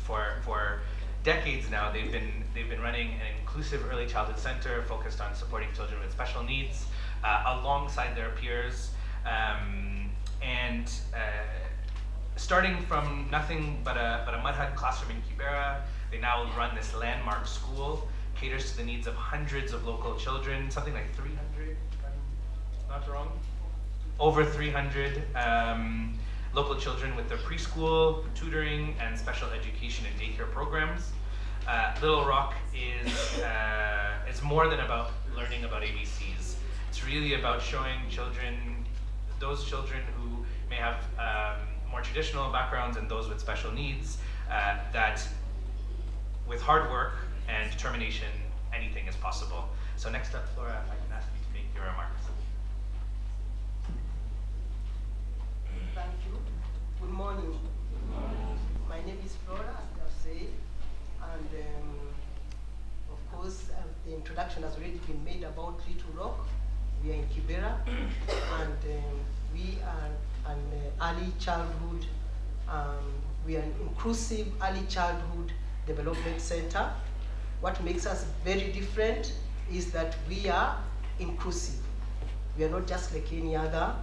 For decades now, they've been running an inclusive early childhood center focused on supporting children with special needs alongside their peers, starting from nothing but a mud hut classroom in Kibera, They now run this landmark school, caters to the needs of hundreds of local children, something like 300, if I'm not wrong. Over 300 local children with their preschool, tutoring, and special education and daycare programs. Little Rock is more than about learning about ABCs. It's really about showing children, those children who may have more traditional backgrounds and those with special needs, that with hard work and determination, anything is possible. So next up, Flora, if I can ask you to make your remarks. Thank you. Good morning. Good morning. My name is Flora, as I have said, and of course, the introduction has already been made about Little Rock. We are in Kibera, and we are an early childhood, we are an inclusive early childhood development center. What makes us very different is that we are inclusive. We are not just like any other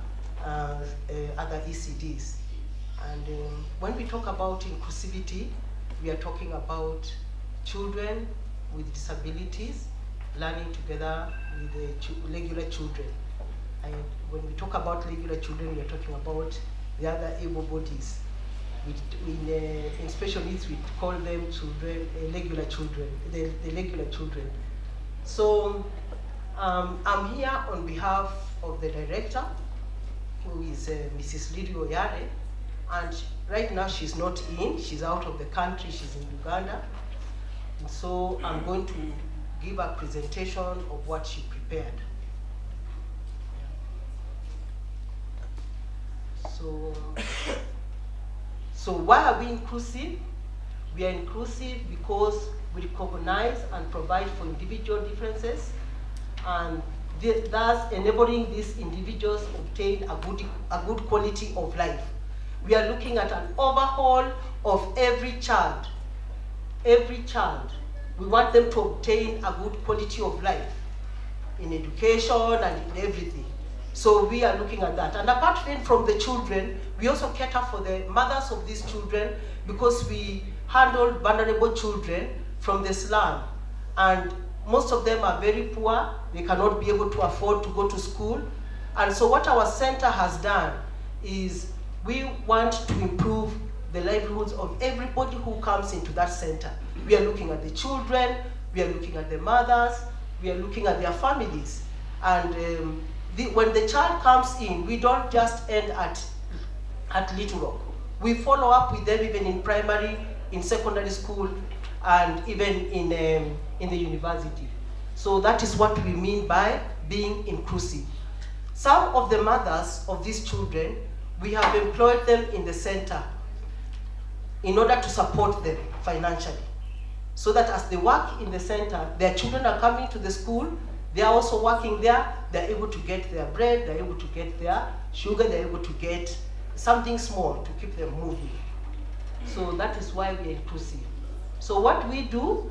ECDs. And when we talk about inclusivity, we are talking about children with disabilities learning together with the regular children. And when we talk about regular children, we are talking about the other able bodies. In special needs, we call them children, regular children, the regular children. So I'm here on behalf of the director, who is Mrs. Lily Oyare, and right now she's not in, she's out of the country, she's in Uganda. And so I'm going to give a presentation of what she prepared. So why are we inclusive? We are inclusive because we recognize and provide for individual differences, and thus enabling these individuals to obtain a good quality of life. We are looking at an overhaul of every child. Every child. We want them to obtain a good quality of life in education and in everything. So we are looking at that. And apart from the children, we also cater for the mothers of these children, because we handle vulnerable children from the slum. And most of them are very poor. They cannot be able to afford to go to school. And so what our center has done is we want to improve the livelihoods of everybody who comes into that center. We are looking at the children, we are looking at the mothers, we are looking at their families. And when the child comes in, we don't just end at Little Rock. We follow up with them even in primary, in secondary school, and even in the university. So that is what we mean by being inclusive. Some of the mothers of these children, we have employed them in the center in order to support them financially, so that as they work in the center, their children are coming to the school, they are also working there, they're able to get their bread, they're able to get their sugar, they're able to get something small to keep them moving. So that is why we are inclusive. So what we do,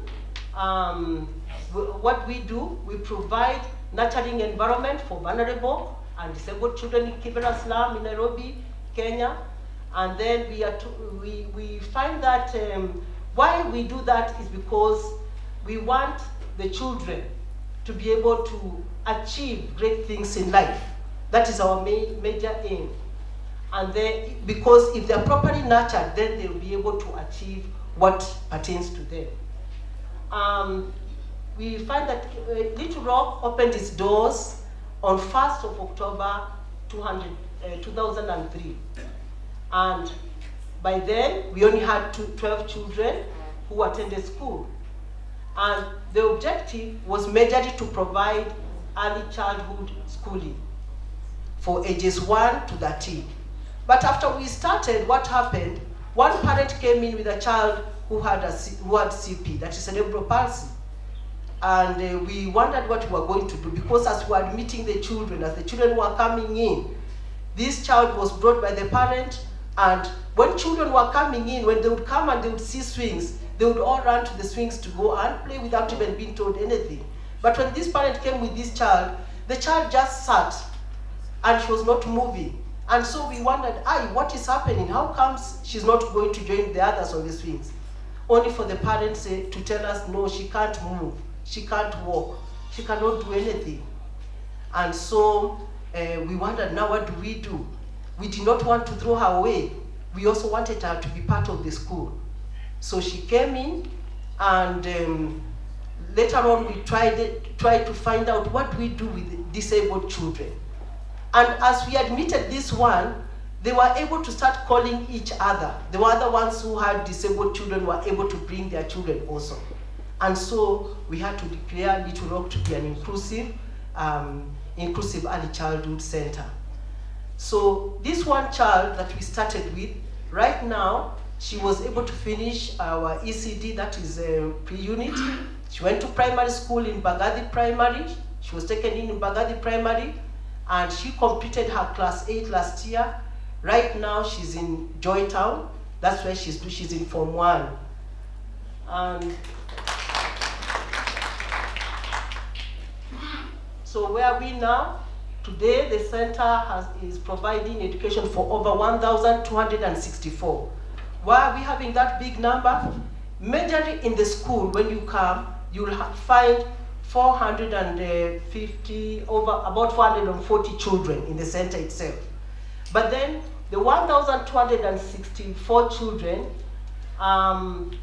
we provide nurturing environment for vulnerable and disabled children in Kibera slum in Nairobi, Kenya. And then we find that why we do that is because we want the children to be able to achieve great things in life. That is our major aim. And then, because if they're properly nurtured, then they'll be able to achieve what pertains to them. We find that Little Rock opened its doors on 1st of October 2003. And by then, we only had 12 children who attended school. And the objective was majorly to provide early childhood schooling for ages 1 to 13. But after we started, what happened? One parent came in with a child who had CP, that is cerebral palsy. And we wondered what we were going to do, because as we were admitting the children, as the children were coming in, this child was brought by the parent, and when children were coming in, when they would come and they would see swings, they would all run to the swings to go and play without even being told anything. But when this parent came with this child, the child just sat and she was not moving. And so we wondered, what is happening? How comes she's not going to join the others on the swings? only for the parents to tell us, no, she can't move, she can't walk, she cannot do anything. And so we wondered, now what do? We did not want to throw her away. We also wanted her to be part of the school. So she came in, and later on we tried to find out what we do with disabled children. And as we admitted this one, they were able to start calling each other. The other ones who had disabled children were able to bring their children also. And so we had to declare Little Rock to be an inclusive early childhood center. So this one child that we started with, right now, she was able to finish our ECD, that is a pre-unit. She went to primary school in Bagathi Primary. She was taken in Bagathi Primary, and she completed her class 8 last year. Right now, she's in Joytown. That's where she's in Form 1. And so where are we now? Today, the center is providing education for over 1,264. Why are we having that big number? Majorly in the school, when you come, you'll find 450, about 440 children in the center itself. But then the 1,264 children,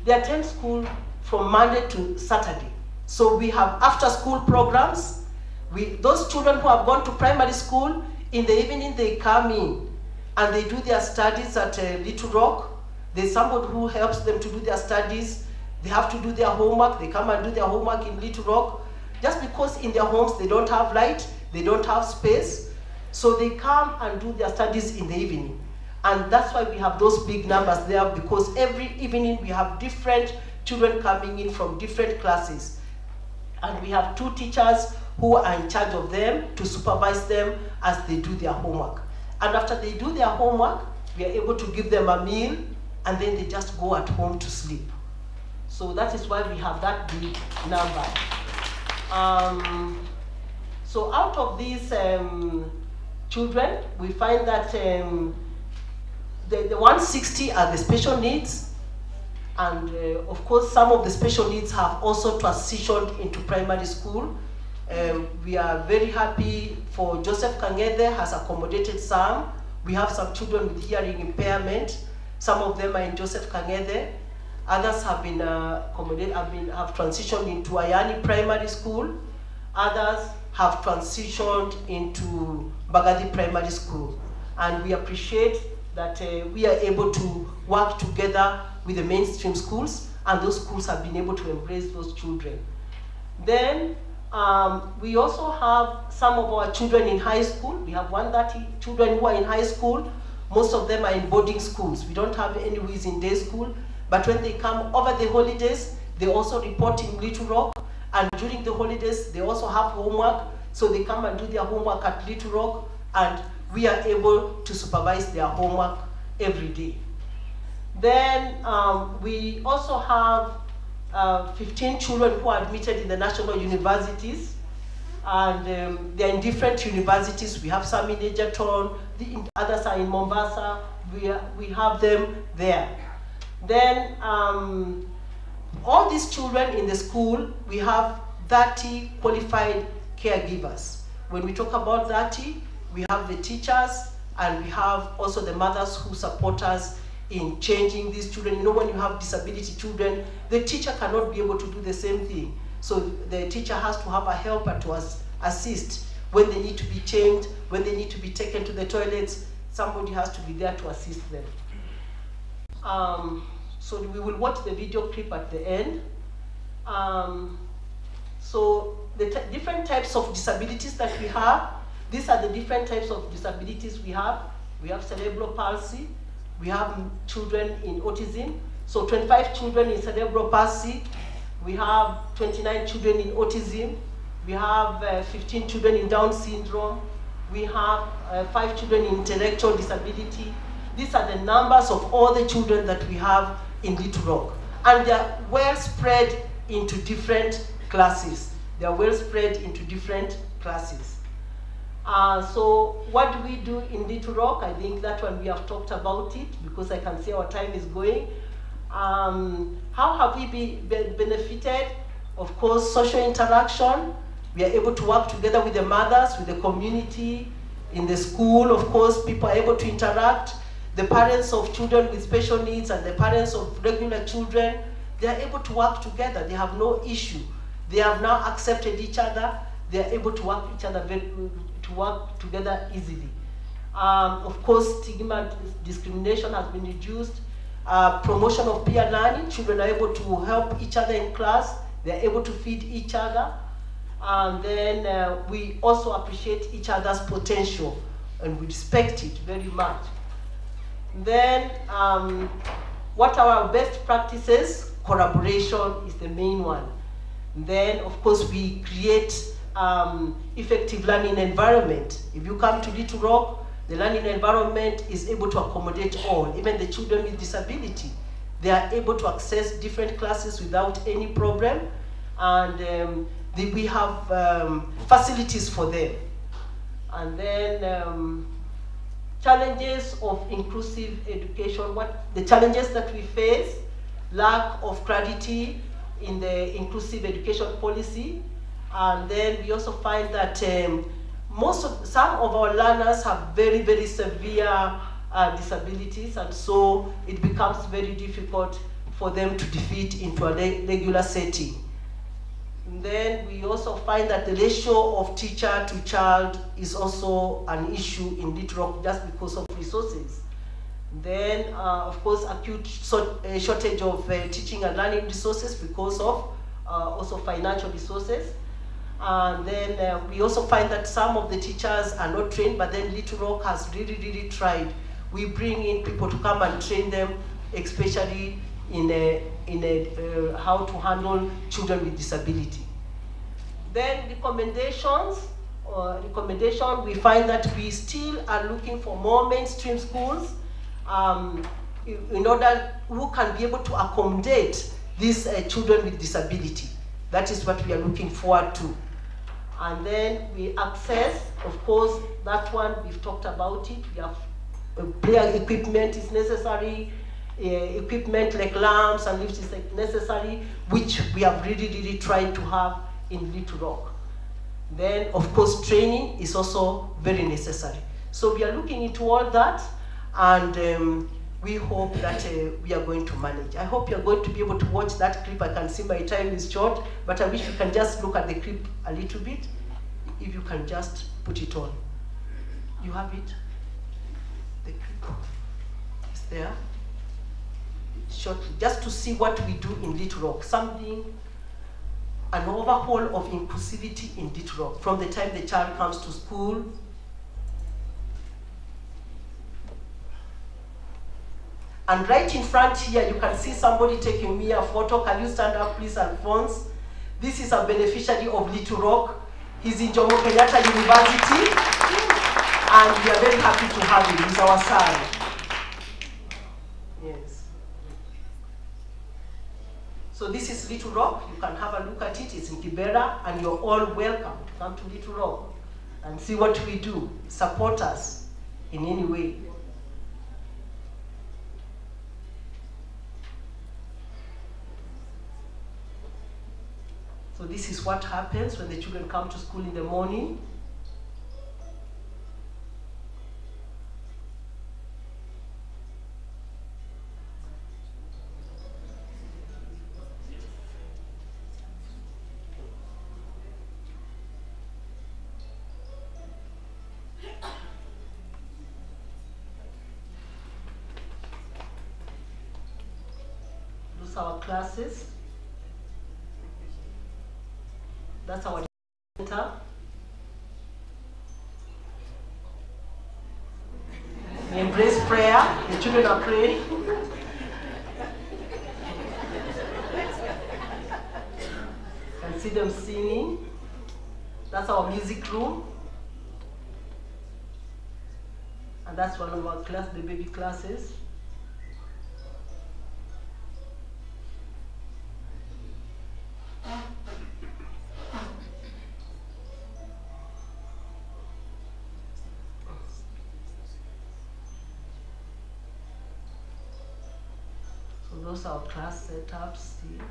they attend school from Monday to Saturday. So we have after-school programs. Those children who have gone to primary school, in the evening they come in and they do their studies at Little Rock. There's somebody who helps them to do their studies. They have to do their homework. They come and do their homework in Little Rock. Just because in their homes they don't have light, they don't have space, so they come and do their studies in the evening. And that's why we have those big numbers there, because every evening we have different children coming in from different classes. And we have 2 teachers who are in charge of them to supervise them as they do their homework. And after they do their homework, we are able to give them a meal, and then they just go at home to sleep. So that is why we have that big number. So out of these children, we find that the 160 are the special needs, and of course some of the special needs have also transitioned into primary school. We are very happy for Joseph Kangede has accommodated some. We have some children with hearing impairment. Some of them are in Joseph Kangede. Others have been accommodated, have transitioned into Ayani Primary School. Others have transitioned into Bagathi Primary School. And we appreciate that we are able to work together with the mainstream schools, and those schools have been able to embrace those children. Then we also have some of our children in high school. We have 130 children who are in high school. Most of them are in boarding schools. We don't have any who is in day school. But when they come over the holidays, they also report in Little Rock. And during the holidays, they also have homework. So they come and do their homework at Little Rock, and we are able to supervise their homework every day. Then we also have 15 children who are admitted in the national universities, and they're in different universities. We have some in Egerton, the others are in Mombasa. We have them there. Then all these children in the school, we have 30 qualified caregivers. When we talk about 30, we have the teachers, and we have also the mothers who support us in changing these children. You know, when you have disability children, the teacher cannot be able to do the same thing. So the teacher has to have a helper to assist when they need to be changed, when they need to be taken to the toilets. Somebody has to be there to assist them. So we will watch the video clip at the end. So the different types of disabilities that we have, these are the different types of disabilities we have. We have cerebral palsy. We have children in autism. So 25 children in cerebral palsy. We have 29 children in autism. We have 15 children in Down syndrome. We have 5 children in intellectual disability. These are the numbers of all the children that we have in Little Rock. And they are well spread into different classes. They are well spread into different classes. So what do we do in Little Rock? I think that one we have talked about it, because I can see our time is going. How have we benefited? Of course, social interaction. We are able to work together with the mothers, with the community, in the school. Of course, people are able to interact. The parents of children with special needs and the parents of regular children, they are able to work together. They have no issue. They have now accepted each other. They are able to work together easily. Of course, stigma, discrimination has been reduced. Promotion of peer learning. Children are able to help each other in class. They are able to feed each other. And then we also appreciate each other's potential and we respect it very much. Then, what are our best practices? Collaboration is the main one. Then, of course, we create effective learning environment. If you come to Little Rock, the learning environment is able to accommodate all, even the children with disability. They are able to access different classes without any problem, and we have facilities for them. And then challenges of inclusive education. What the challenges that we face: lack of clarity in the inclusive education policy, and then we also find that some of our learners have very, very severe disabilities, and so it becomes very difficult for them to defeat into a regular setting. And then we also find that the ratio of teacher to child is also an issue in Little Rock just because of resources. Then, of course, acute shortage of teaching and learning resources because of also financial resources. And then we also find that some of the teachers are not trained, but then Little Rock has really, really tried. We bring in people to come and train them, especially in how to handle children with disability. Then recommendations. We find that we still are looking for more mainstream schools in order who can be able to accommodate these children with disability. That is what we are looking forward to. And then we access, of course, that one we've talked about it. We have player equipment is necessary, equipment like lamps and lifts is necessary, which we have really, really tried to have in Little Rock. Then, of course, training is also very necessary. So we are looking into all that, and we hope that we are going to manage. I hope you're going to be able to watch that clip. I can see my time is short, but I wish you can just look at the clip a little bit. If you can just put it on. You have it? The clip is there. Shortly, just to see what we do in Little Rock. An overhaul of inclusivity in Little Rock from the time the child comes to school. And right in front here, you can see somebody taking me a photo. Can you stand up, please, Alphonse? This is a beneficiary of Little Rock. He's in Jomo Kenyatta University, and we are very happy to have him. He's our son. Yes. So this is Little Rock. You can have a look at it. It's in Kibera, and you're all welcome to come to Little Rock and see what we do. Support us in any way. So this is what happens when the children come to school in the morning. Those are our classes. That's our center. We embrace prayer. The children are praying. You can see them singing. That's our music room. And that's one of our class, the baby classes. those are our class setups still.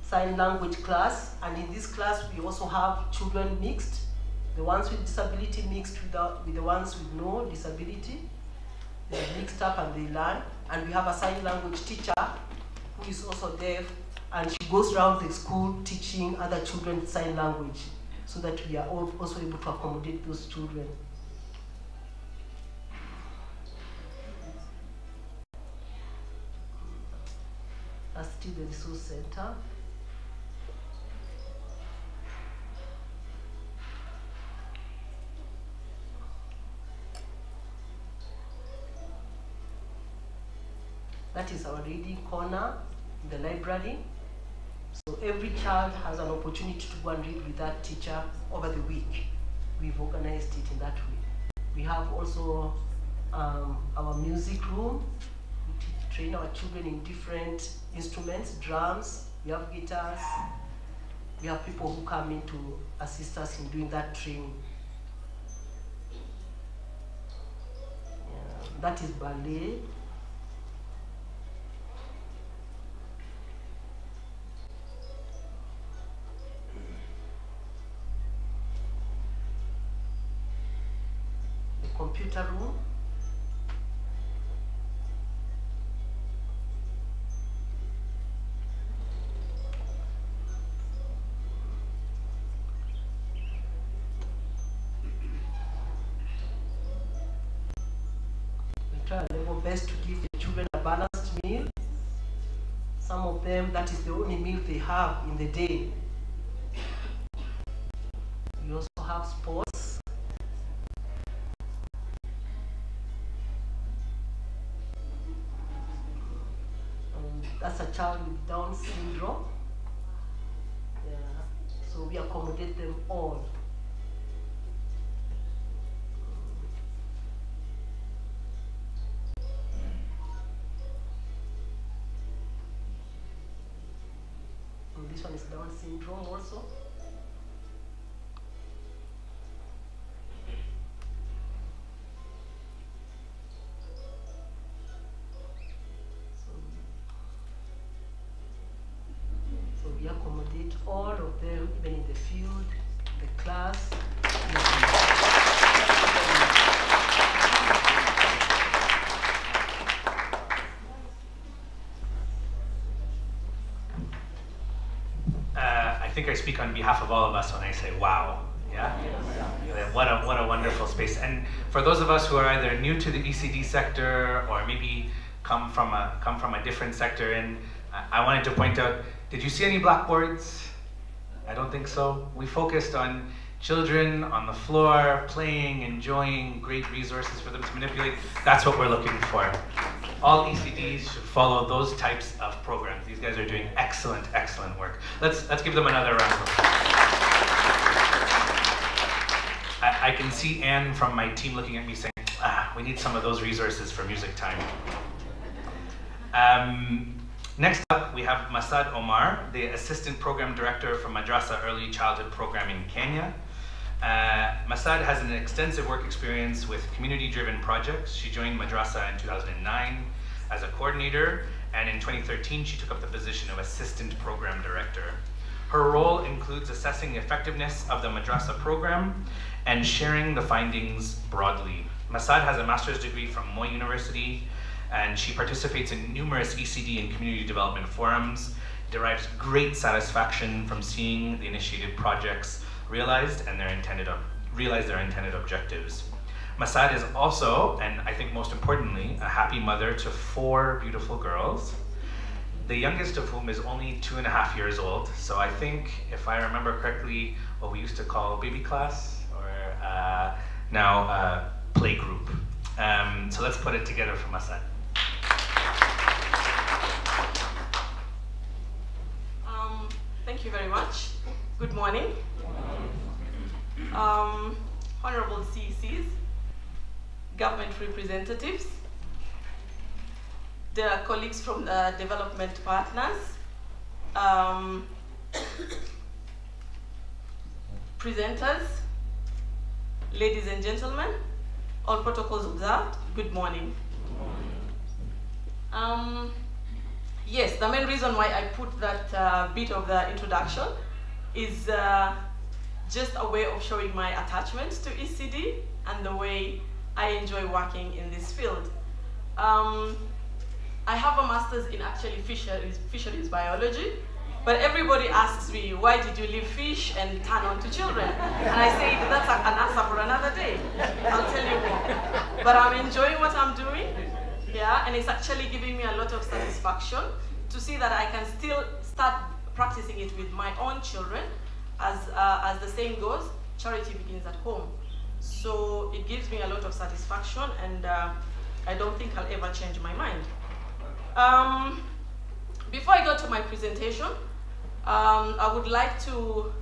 Sign language class, and in this class we also have children mixed, the ones with disability mixed with the ones with no disability. They're mixed up and they learn. And we have a sign language teacher who is also deaf, and she goes around the school teaching other children sign language so that we are all also able to accommodate those children. That's still the resource center. That is our reading corner in the library. So every child has an opportunity to go and read with that teacher over the week. We've organized it in that way. We have also our music room. We train our children in different instruments, drums, we have guitars. We have people who come in to assist us in doing that training. Yeah, that is ballet. Computer room. We try our level best to give the children a balanced meal. Some of them, that is the only meal they have in the day. We also have sports. That's a child with Down syndrome. Yeah. So we accommodate them all. And this one is Down syndrome also. We accommodate all of them, even in the field, the class. I think I speak on behalf of all of us when I say wow. Yeah? What a wonderful space. And for those of us who are either new to the ECD sector or maybe come from a different sector, and I wanted to point out, did you see any blackboards? I don't think so. We focused on children on the floor, playing, enjoying, great resources for them to manipulate. That's what we're looking for. All ECDs should follow those types of programs. These guys are doing excellent, excellent work. Let's give them another round of applause. I can see Anne from my team looking at me saying, we need some of those resources for music time. Next up, we have Masad Omar, the Assistant Program Director for Madrasa Early Childhood Program in Kenya. Masad has an extensive work experience with community-driven projects. She joined Madrasa in 2009 as a coordinator, and in 2013, she took up the position of Assistant Program Director. Her role includes assessing the effectiveness of the Madrasa program and sharing the findings broadly. Masad has a master's degree from Moi University, and she participates in numerous ECD and community development forums, derives great satisfaction from seeing the initiated projects realize their intended objectives. Masad is also, and I think most importantly, a happy mother to 4 beautiful girls, the youngest of whom is only 2.5 years old. So I think, if I remember correctly, what we used to call baby class, or now play group. So let's put it together for Masad. Thank you very much. Good morning. Honorable CECs, government representatives, the colleagues from the development partners, presenters, ladies and gentlemen, All protocols observed. Good morning. Yes, the main reason why I put that bit of the introduction is just a way of showing my attachment to ECD and the way I enjoy working in this field. I have a master's in actually fisheries biology, but everybody asks me, why did you leave fish and turn on to children? And I say, that's an answer for another day. I'll tell you more. But I'm enjoying what I'm doing, yeah, and it's actually giving me a lot of satisfaction to see that I can still start practicing it with my own children. As the saying goes, charity begins at home. So it gives me a lot of satisfaction, and I don't think I'll ever change my mind. Before I go to my presentation, I would like to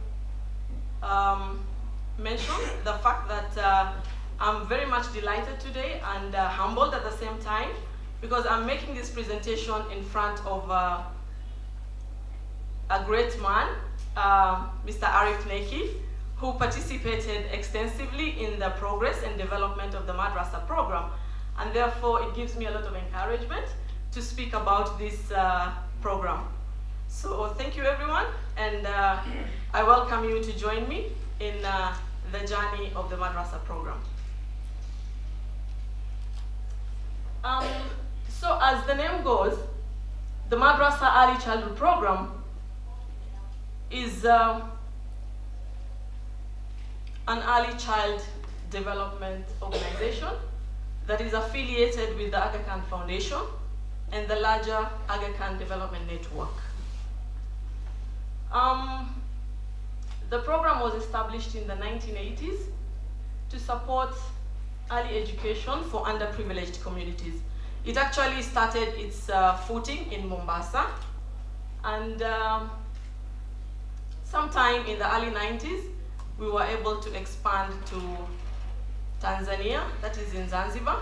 mention the fact that I'm very much delighted today and humbled at the same time, because I'm making this presentation in front of a great man, Mr. Arif Neki, who participated extensively in the progress and development of the Madrasa program. And therefore, it gives me a lot of encouragement to speak about this program. So thank you, everyone, and I welcome you to join me in the journey of the Madrasa program. So as the name goes, the Madrasa Early Childhood Program is an early child development organization that is affiliated with the Aga Khan Foundation and the larger Aga Khan Development Network. The program was established in the 1980s to support early education for underprivileged communities. It actually started its footing in Mombasa, and sometime in the early 90s, we were able to expand to Tanzania, that is in Zanzibar,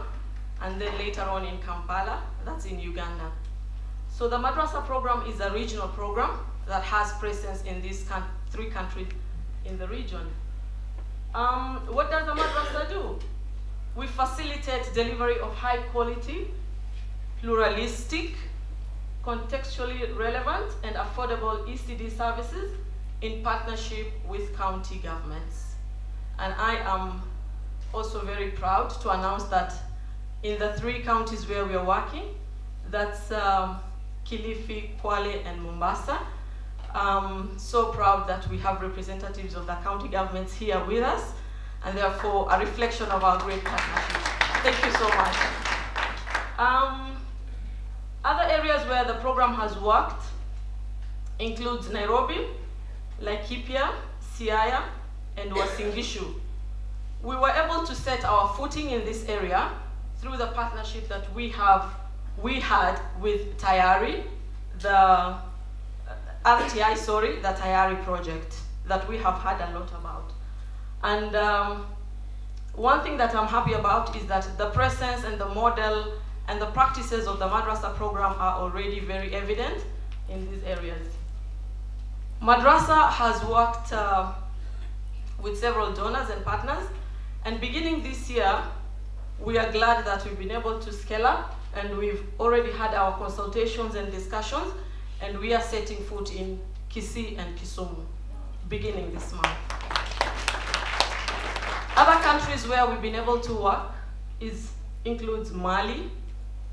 and then later on in Kampala, that's in Uganda. So the Madrasa program is a regional program that has presence in these 3 countries in the region. What does the Madrasa do? We facilitate delivery of high quality, pluralistic, contextually relevant and affordable ECD services in partnership with county governments. And I am also very proud to announce that in the 3 counties where we are working, that's Kilifi, Kwale, and Mombasa. I'm so proud that we have representatives of the county governments here with us, and therefore a reflection of our great partnership. Thank you so much. Other areas where the program has worked includes Nairobi, Laikipia, Siaya, and Uasin Gishu. We were able to set our footing in this area through the partnership that we had with Tayari, the RTI, sorry, the Tayari project that we have heard a lot about. And one thing that I'm happy about is that the presence and the model and the practices of the Madrasa program are already very evident in these areas. Madrasa has worked with several donors and partners, and beginning this year, we are glad that we've been able to scale up, and we've already had our consultations and discussions, and we are setting foot in Kisii and Kisumu, beginning this month. Other countries where we've been able to work includes Mali,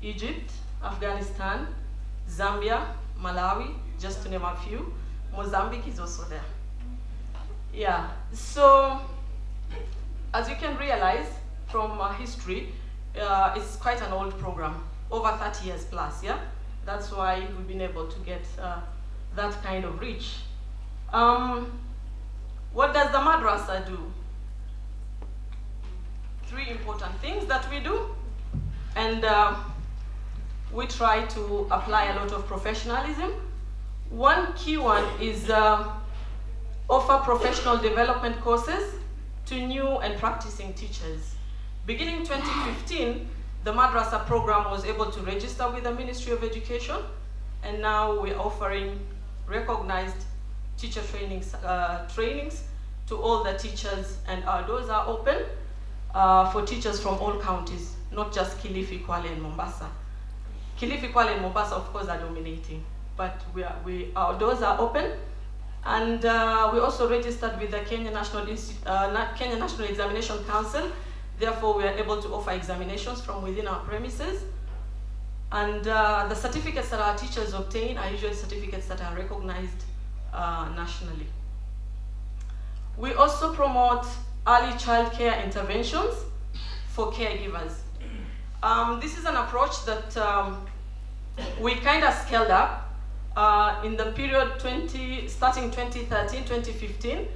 Egypt, Afghanistan, Zambia, Malawi, just to name a few. Mozambique is also there. Yeah, so as you can realize from history, it's quite an old program, over 30 years plus, yeah? That's why we've been able to get that kind of reach. What does the Madrasa do? 3 important things that we do, and we try to apply a lot of professionalism. One key one is offer professional development courses to new and practicing teachers. Beginning 2015, the Madrasa program was able to register with the Ministry of Education, and now we're offering recognized teacher trainings to all the teachers, and our doors are open. for teachers from all counties, not just Kilifi, Kwale, and Mombasa. Kilifi, Kwale, and Mombasa, of course, are dominating, but our doors are open, and we also registered with the Kenya National Examination Council. Therefore, we are able to offer examinations from within our premises. And the certificates that our teachers obtain are usually certificates that are recognized nationally. We also promote early child care interventions for caregivers. This is an approach that we kind of scaled up in the period starting 2013, 2015.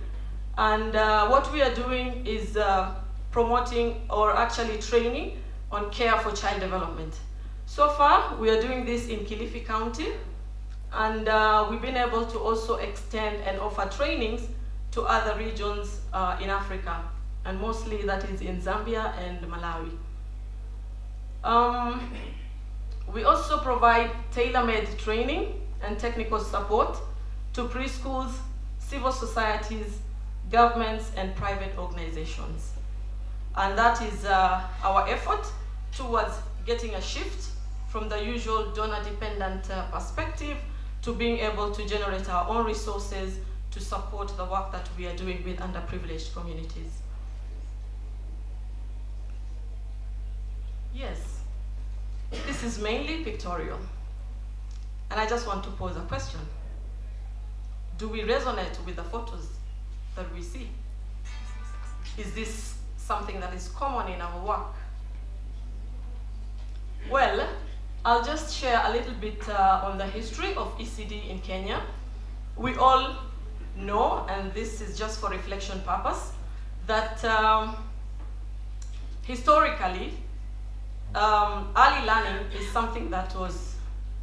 And what we are doing is promoting or actually training on care for child development. So far, we are doing this in Kilifi County, and we've been able to also extend and offer trainings to other regions in Africa, and mostly that is in Zambia and Malawi. We also provide tailor-made training and technical support to preschools, civil societies, governments, and private organizations. And that is our effort towards getting a shift from the usual donor-dependent perspective to being able to generate our own resources to support the work that we are doing with underprivileged communities. Yes, this is mainly pictorial. And I just want to pose a question. Do we resonate with the photos that we see? Is this something that is common in our work? Well, I'll just share a little bit on the history of ECD in Kenya. We all know, and this is just for reflection purpose, that historically, early learning is something that was,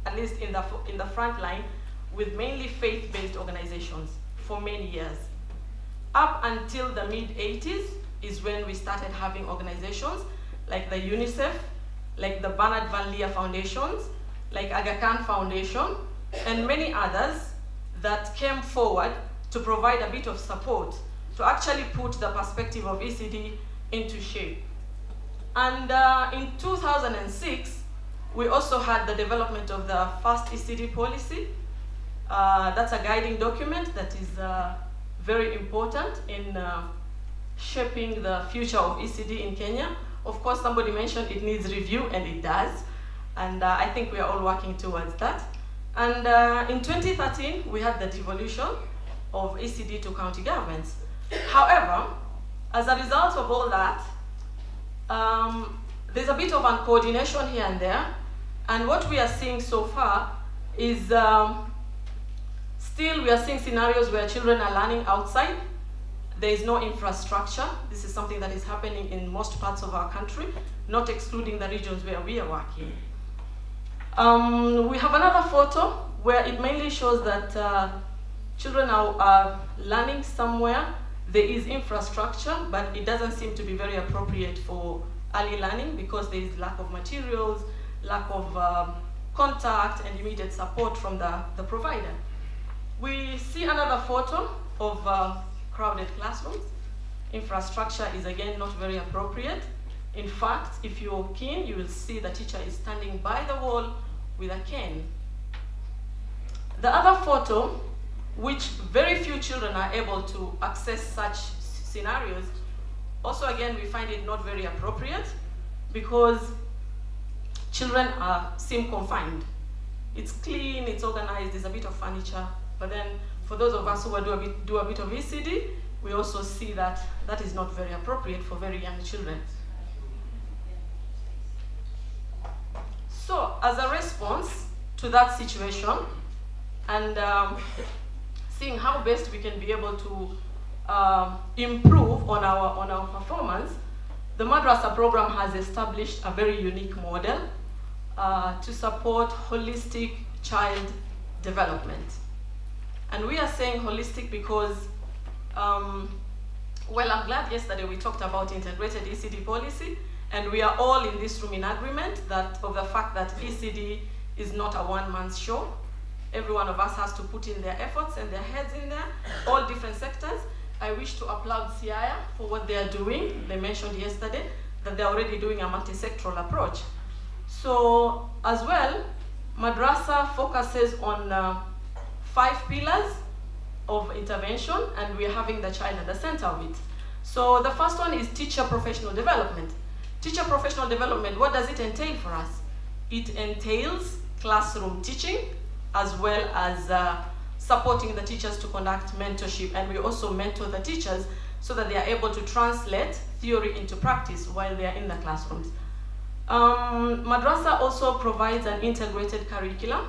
at least in the front line, with mainly faith-based organizations for many years. Up until the mid-80s is when we started having organizations like the UNICEF, like the Bernard Van Leer Foundations, like Aga Khan Foundation, and many others that came forward to provide a bit of support to actually put the perspective of ECD into shape. And in 2006, we also had the development of the first ECD policy. That's a guiding document that is very important in shaping the future of ECD in Kenya. Of course, somebody mentioned it needs review, and it does. And I think we are all working towards that. And in 2013, we had the devolution of ECD to county governments. However, as a result of all that, there's a bit of uncoordination here and there. And what we are seeing so far is still we are seeing scenarios where children are learning outside. There is no infrastructure. This is something that is happening in most parts of our country, not excluding the regions where we are working. We have another photo where it mainly shows that children are learning somewhere. There is infrastructure, but it doesn't seem to be very appropriate for early learning because there is lack of materials, lack of contact and immediate support from the provider. We see another photo of crowded classrooms. Infrastructure is again not very appropriate. In fact, if you're keen, you will see the teacher is standing by the wall with a cane. The other photo, which very few children are able to access such scenarios, also again we find it not very appropriate because children seem confined. It's clean, it's organized, there's a bit of furniture, but then for those of us who do a bit of ECD, we also see that that is not very appropriate for very young children. So as a response to that situation and seeing how best we can be able to improve on our performance, the Madrasa program has established a very unique model to support holistic child development. And we are saying holistic because, well, I'm glad yesterday we talked about integrated ECD policy, and we are all in this room in agreement of the fact that ECD is not a one-man show. Every one of us has to put in their efforts and their heads in there, all different sectors, I wish to applaud CIA for what they are doing. They mentioned yesterday that they're already doing a multi-sectoral approach. So as well, Madrasa focuses on 5 pillars of intervention, and we're having the child at the center of it. So the first one is teacher professional development. Teacher professional development, what does it entail for us? It entails classroom teaching as well as supporting the teachers to conduct mentorship, and we also mentor the teachers so that they are able to translate theory into practice while they are in the classrooms. Madrasa also provides an integrated curriculum,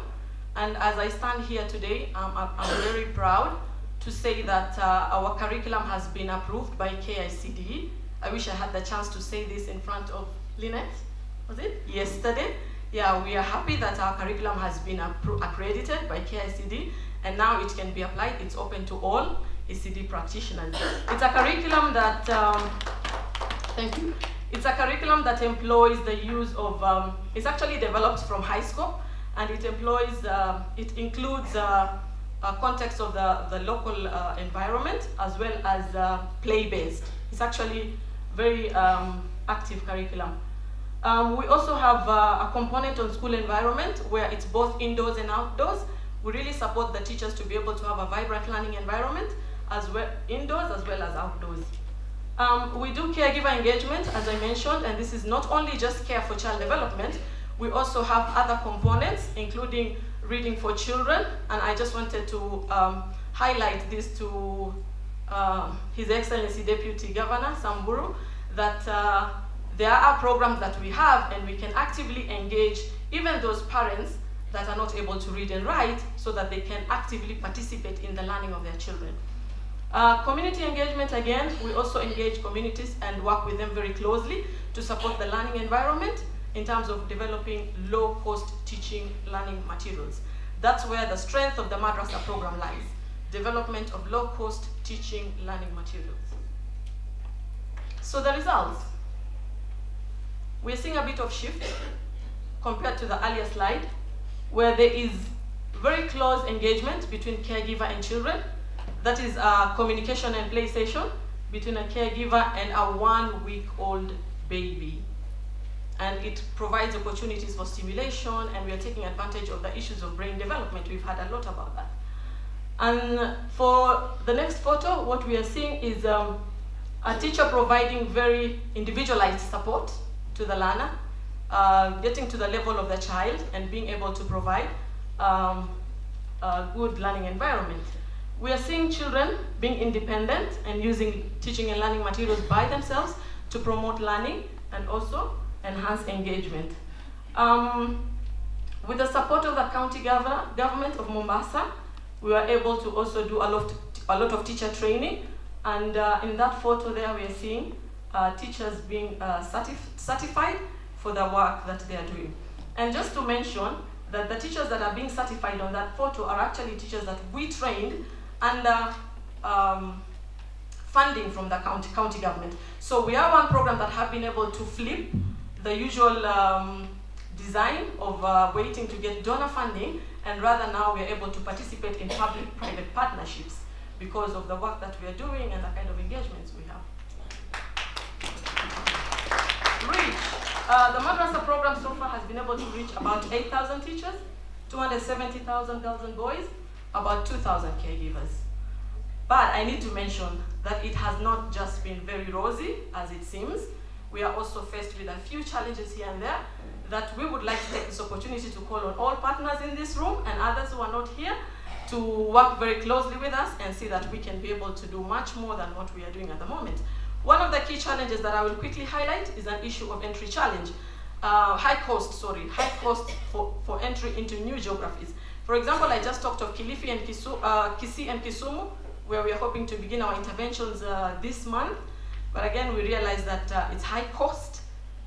and as I stand here today, I'm very proud to say that our curriculum has been approved by KICD. I wish I had the chance to say this in front of Lynette, was it? Yesterday. Yeah, we are happy that our curriculum has been accredited by KICD, and now it can be applied. It's open to all ECD practitioners. It's a curriculum that, thank you. It's a curriculum that employs the use of, it's actually developed from high school, and it employs, it includes a context of the local environment as well as play-based. It's actually very active curriculum. We also have a component on school environment where it's both indoors and outdoors. We really support the teachers to be able to have a vibrant learning environment, as well indoors as well as outdoors. We do caregiver engagement, as I mentioned, and this is not only just care for child development. We also have other components, including reading for children, and I just wanted to highlight this to His Excellency Deputy Governor Samburu, that there are programs that we have, and we can actively engage even those parents that are not able to read and write, so that they can actively participate in the learning of their children. Community engagement, again, we also engage communities and work with them very closely to support the learning environment in terms of developing low-cost teaching learning materials. That's where the strength of the Madrasa program lies, development of low-cost teaching learning materials. So the results. We're seeing a bit of shift compared to the earlier slide, where there is very close engagement between caregiver and children. That is a communication and play session between a caregiver and a 1-week-old baby. And it provides opportunities for stimulation, and we are taking advantage of the issues of brain development. We've had a lot about that. And for the next photo, what we are seeing is a teacher providing very individualized support to the learner, getting to the level of the child and being able to provide a good learning environment. We are seeing children being independent and using teaching and learning materials by themselves to promote learning and also enhance engagement. With the support of the county government of Mombasa, we were able to also do a lot of teacher training, and in that photo there we are seeing teachers being certified for the work that they are doing. And just to mention that the teachers that are being certified on that photo are actually teachers that we trained under funding from the county government. So we are one program that have been able to flip the usual design of waiting to get donor funding, and rather now we are able to participate in public-private partnerships because of the work that we are doing and the kind of engagements we have. The Madrasa program so far has been able to reach about 8,000 teachers, 270,000 girls and boys, about 2,000 caregivers. But I need to mention that it has not just been very rosy, as it seems. We are also faced with a few challenges here and there that we would like to take this opportunity to call on all partners in this room and others who are not here to work very closely with us and see that we can be able to do much more than what we are doing at the moment. One of the key challenges that I will quickly highlight is an issue of entry challenge. High cost for entry into new geographies. For example, I just talked of Kilifi and Kisii and Kisumu, where we are hoping to begin our interventions this month. But again, we realize that it's high cost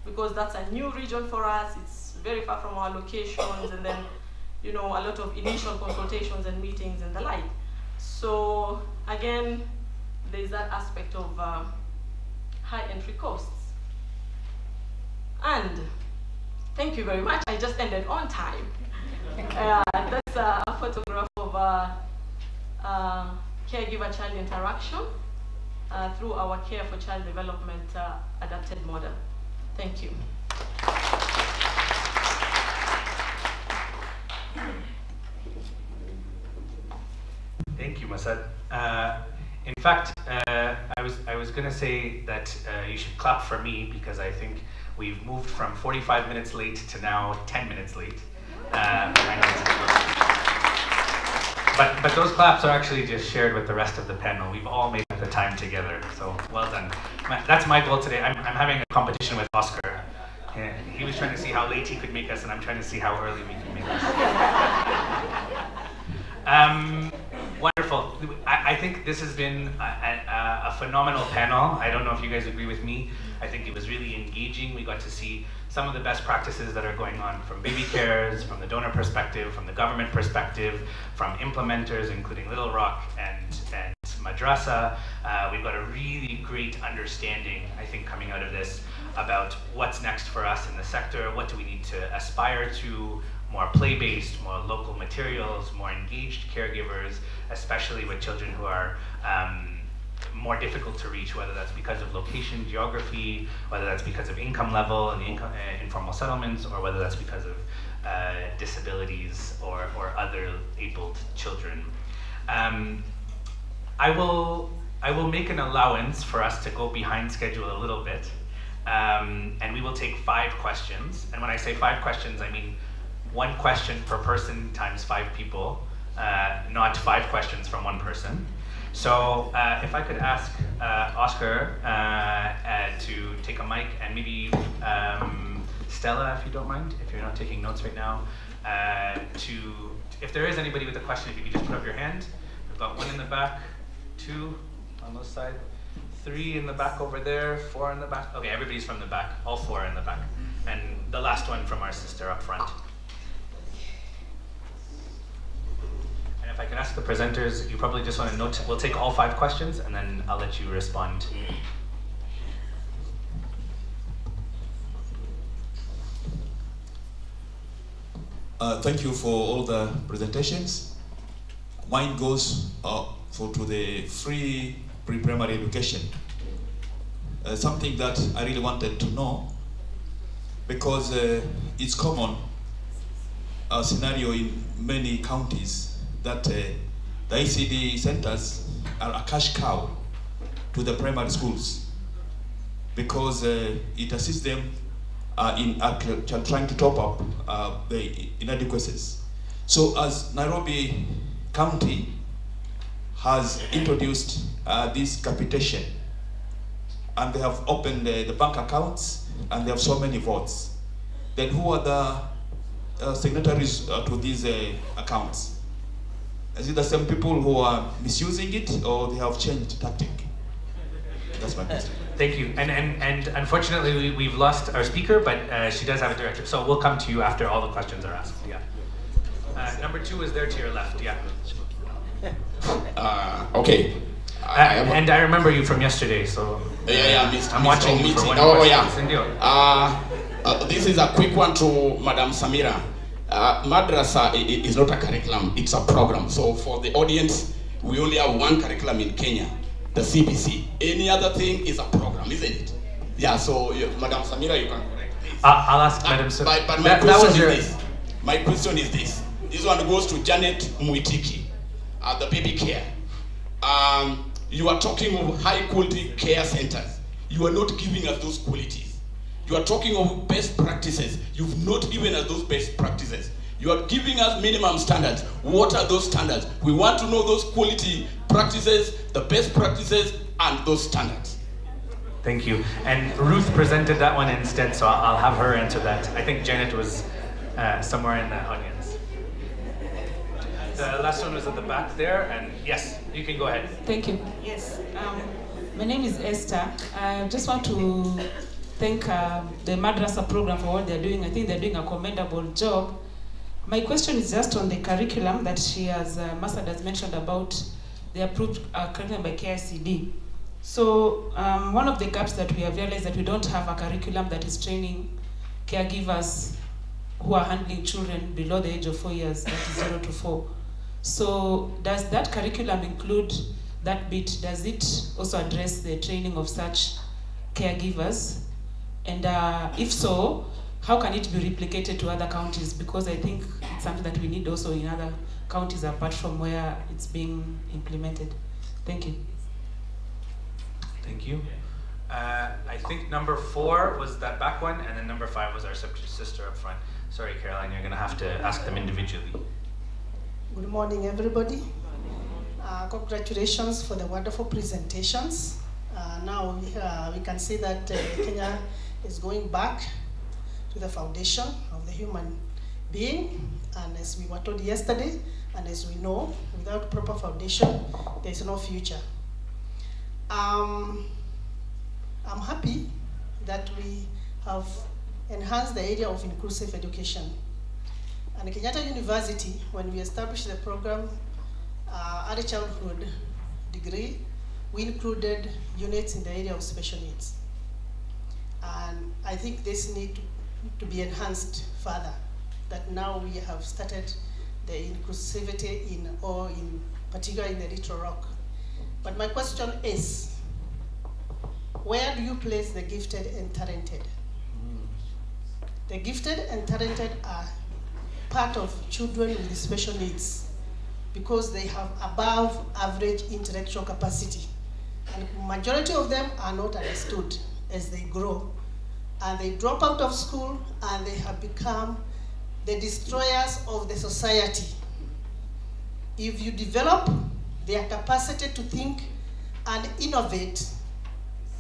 because that's a new region for us. It's very far from our locations, and then, you know, a lot of initial consultations and meetings and the like. So again, there's that aspect of high entry costs. And thank you very much. I just ended on time. That's a photograph of caregiver-child interaction through our Care for Child Development adapted model. Thank you. Thank you, Masad. In fact, I was going to say that you should clap for me because I think we've moved from 45 minutes late to now 10 minutes late. But those claps are actually just shared with the rest of the panel. We've all made the time together, so well done. That's my goal today. I'm having a competition with Oscar. He was trying to see how late he could make us, and I'm trying to see how early we can make us. Wonderful. I think this has been a phenomenal panel. I don't know if you guys agree with me. I think it was really engaging. We got to see some of the best practices that are going on from baby carers, from the donor perspective, from the government perspective, from implementers, including Little Rock and Madrasa. We've got a really great understanding, I think, coming out of this about what's next for us in the sector. What do we need to aspire to? More play-based, more local materials, more engaged caregivers, especially with children who are more difficult to reach, whether that's because of location, geography, whether that's because of income level and informal settlements, or whether that's because of disabilities or other abled children. I will make an allowance for us to go behind schedule a little bit, and we will take 5 questions. And when I say 5 questions, I mean 1 question per person times 5 people, not 5 questions from 1 person. So if I could ask Oscar to take a mic, and maybe Stella, if you don't mind, if you're not taking notes right now, if there is anybody with a question, if you could just put up your hand. We've got 1 in the back, 2 on this side, 3 in the back over there, 4 in the back. Okay, everybody's from the back, all 4 in the back. And the last one from our sister up front. If I can ask the presenters, you probably just want to note, we'll take all 5 questions and then I'll let you respond. Thank you for all the presentations. Mine goes to the free pre-primary education. Something that I really wanted to know, because it's common scenario in many counties that the ECD centers are a cash cow to the primary schools, because it assists them in trying to top up the inadequacies. So as Nairobi County has introduced this capitation, and they have opened the bank accounts, and they have so many votes, then who are the signatories to these accounts? Is it the same people who are misusing it, or they have changed tactic? That's my question. Thank you. And unfortunately, we've lost our speaker, but she does have a director. So we'll come to you after all the questions are asked. Yeah. Number 2 is there to your left. Yeah. Okay. And I remember you from yesterday, so I'm watching you for one question. This is a quick one to Madam Samira. Madrasa is not a curriculum, it's a program. So for the audience, we only have 1 curriculum in Kenya, the CBC. Any other thing is a program, isn't it? Yeah, so Madam Samira, you can correct this. I'll ask Madam Samira. But my question is this. My question is this. This one goes to Janet Muitiki, the baby care. You are talking of high quality care centers. You are not giving us those qualities. You are talking of best practices. You've not given us those best practices. You are giving us minimum standards. What are those standards? We want to know those quality practices, the best practices, and those standards. Thank you. And Ruth presented that one instead, so I'll have her answer that. I think Janet was somewhere in the audience. The last one was at the back there, and yes, you can go ahead. Thank you. Yes. My name is Esther. I just want to thank the Madrasa program for what they're doing. I think they're doing a commendable job. My question is just on the curriculum that she has, Masad has mentioned about the approved curriculum by KICD. So one of the gaps that we have realized that we don't have a curriculum that is training caregivers who are handling children below the age of 4 years, that is 0 to 4. So does that curriculum include that bit, does it also address the training of such caregivers? And if so, how can it be replicated to other counties? Because I think it's something that we need also in other counties apart from where it's being implemented. Thank you. Thank you. I think number 4 was that back one, and then number 5 was our sister up front. Sorry, Caroline, you're going to have to ask them individually. Good morning, everybody. Congratulations for the wonderful presentations. Now we can see that Kenya is going back to the foundation of the human being. And as we were told yesterday, and as we know, without proper foundation, there is no future. I'm happy that we have enhanced the area of inclusive education. And Kenyatta University, when we established the program, early childhood degree, we included units in the area of special needs. And I think this needs to be enhanced further, that now we have started the inclusivity in particular in the Little Rock. But my question is, where do you place the gifted and talented? The gifted and talented are part of children with special needs because they have above average intellectual capacity. And the majority of them are not understood as they grow. And they drop out of school and they have become the destroyers of the society. If you develop their capacity to think and innovate,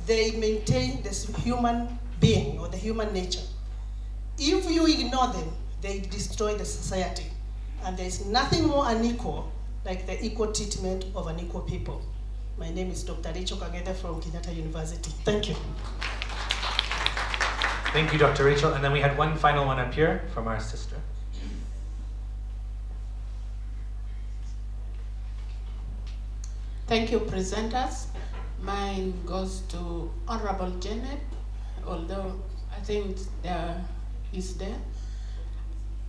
they maintain this human being or the human nature. If you ignore them, they destroy the society. And there is nothing more unequal like the equal treatment of unequal people. My name is Dr. Rachel Kagede from Kenyatta University. Thank you. Thank you, Dr. Rachel. And then we had one final one up here from our sister. Thank you, presenters. Mine goes to Honorable Janet, although I think is there.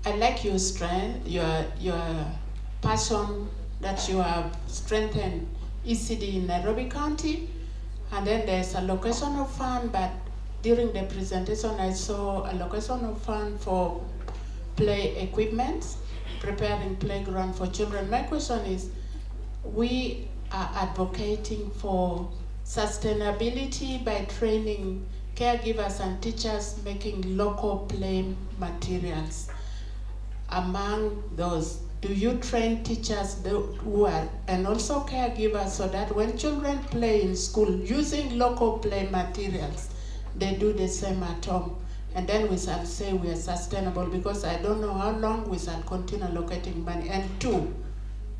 I like your strength, your passion that you have strengthened ECD in Nairobi County, and then there's allocation of fund, but during the presentation I saw allocation of fund for play equipment, preparing playground for children. My question is, we are advocating for sustainability by training caregivers and teachers making local play materials. Among those, do you train teachers who are, and also caregivers, so that when children play in school using local play materials, they do the same at home? And then we shall say we are sustainable, because I don't know how long we shall continue allocating money. And 2,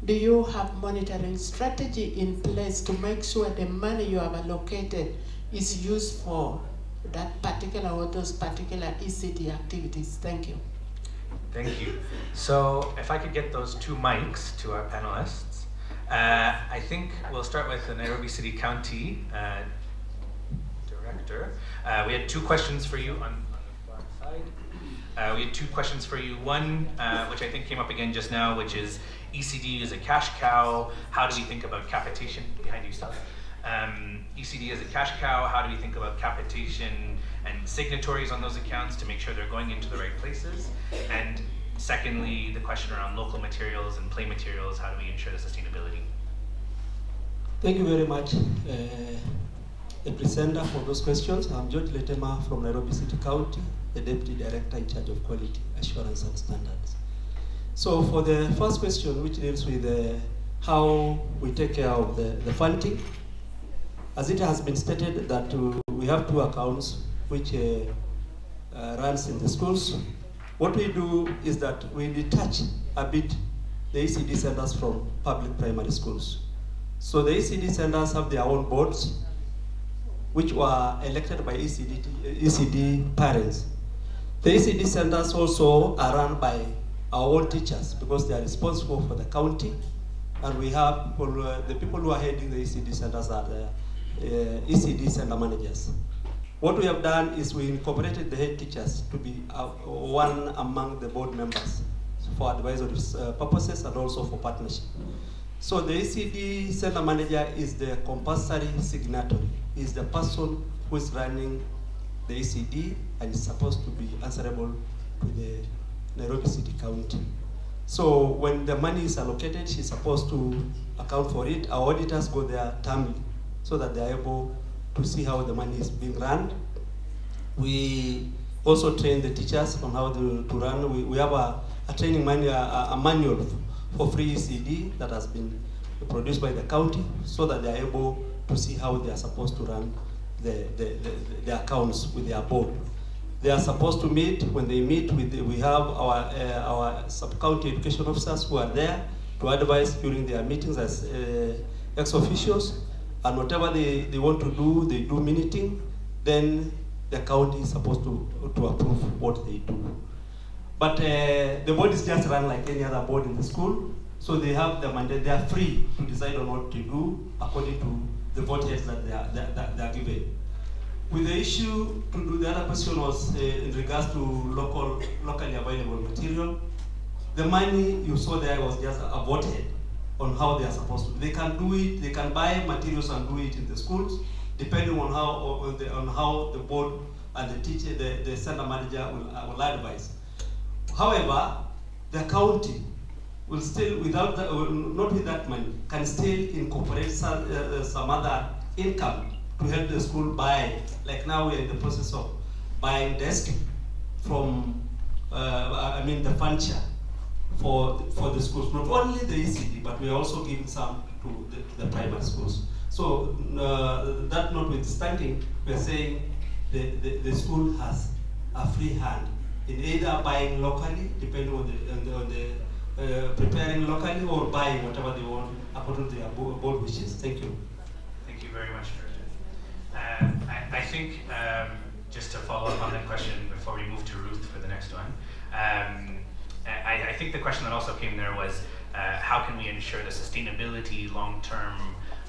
do you have monitoring strategy in place to make sure the money you have allocated is used for that particular or those particular ECD activities? Thank you. Thank you. So if I could get those 2 mics to our panelists. I think we'll start with the Nairobi City County Director. We had 2 questions for you on the far side. We had 2 questions for you. One, which I think came up again just now, which is ECD is a cash cow. How do we think about capitation? Behind you, Sal. ECD is a cash cow. How do we think about capitation and signatories on those accounts to make sure they're going into the right places? And secondly, the question around local materials and play materials, how do we ensure the sustainability? Thank you very much, the presenter, for those questions. I'm George Letema from Nairobi City County, the Deputy Director in charge of Quality Assurance and Standards. So for the first question, which deals with how we take care of the funding, as it has been stated that we have 2 accounts which runs in the schools. What we do is that we detach a bit the ECD centers from public primary schools. So the ECD centers have their own boards, which were elected by ECD parents. The ECD centers also are run by our own teachers because they are responsible for the county, and we have people, the people who are heading the ECD centers are the ECD center managers. What we have done is we incorporated the head teachers to be one among the board members for advisory purposes and also for partnership. So the ECD center manager is the compulsory signatory. Is the person who is running the ECD and is supposed to be answerable to the Nairobi City County. So when the money is allocated, she's supposed to account for it. Our auditors go there timely so that they're able to see how the money is being run. We also train the teachers on how to run. We have a training manual, a manual for free ECD that has been produced by the county so that they're able to see how they are supposed to run the accounts with their board. They are supposed to meet. When they meet, we have our sub-county education officers who are there to advise during their meetings as ex-officials, and whatever they want to do, they do minuting, then the county is supposed to approve what they do. But the board is just run like any other board in the school, so they have the mandate. They are free to decide on what to do according to the vote heads that they are given. With the issue to do, the other question was in regards to locally available material. The money you saw there was just a vote head on how they are supposed to. They can do it. They can buy materials and do it in the schools, depending on how the board and the teacher, the center manager will advise. However, the county will still, not with that money, can still incorporate some other income to help the school buy. Like now we're in the process of buying desks from, the furniture for the schools. Not only the ECD, but we're also giving some to the private schools. So that notwithstanding, we're saying the school has a free hand in either buying locally, depending on the preparing locally, or buying whatever they want according to their board wishes. Thank you. Thank you very much, I think, just to follow up on that question before we move to Ruth for the next one, I think the question that also came there was, how can we ensure the sustainability long-term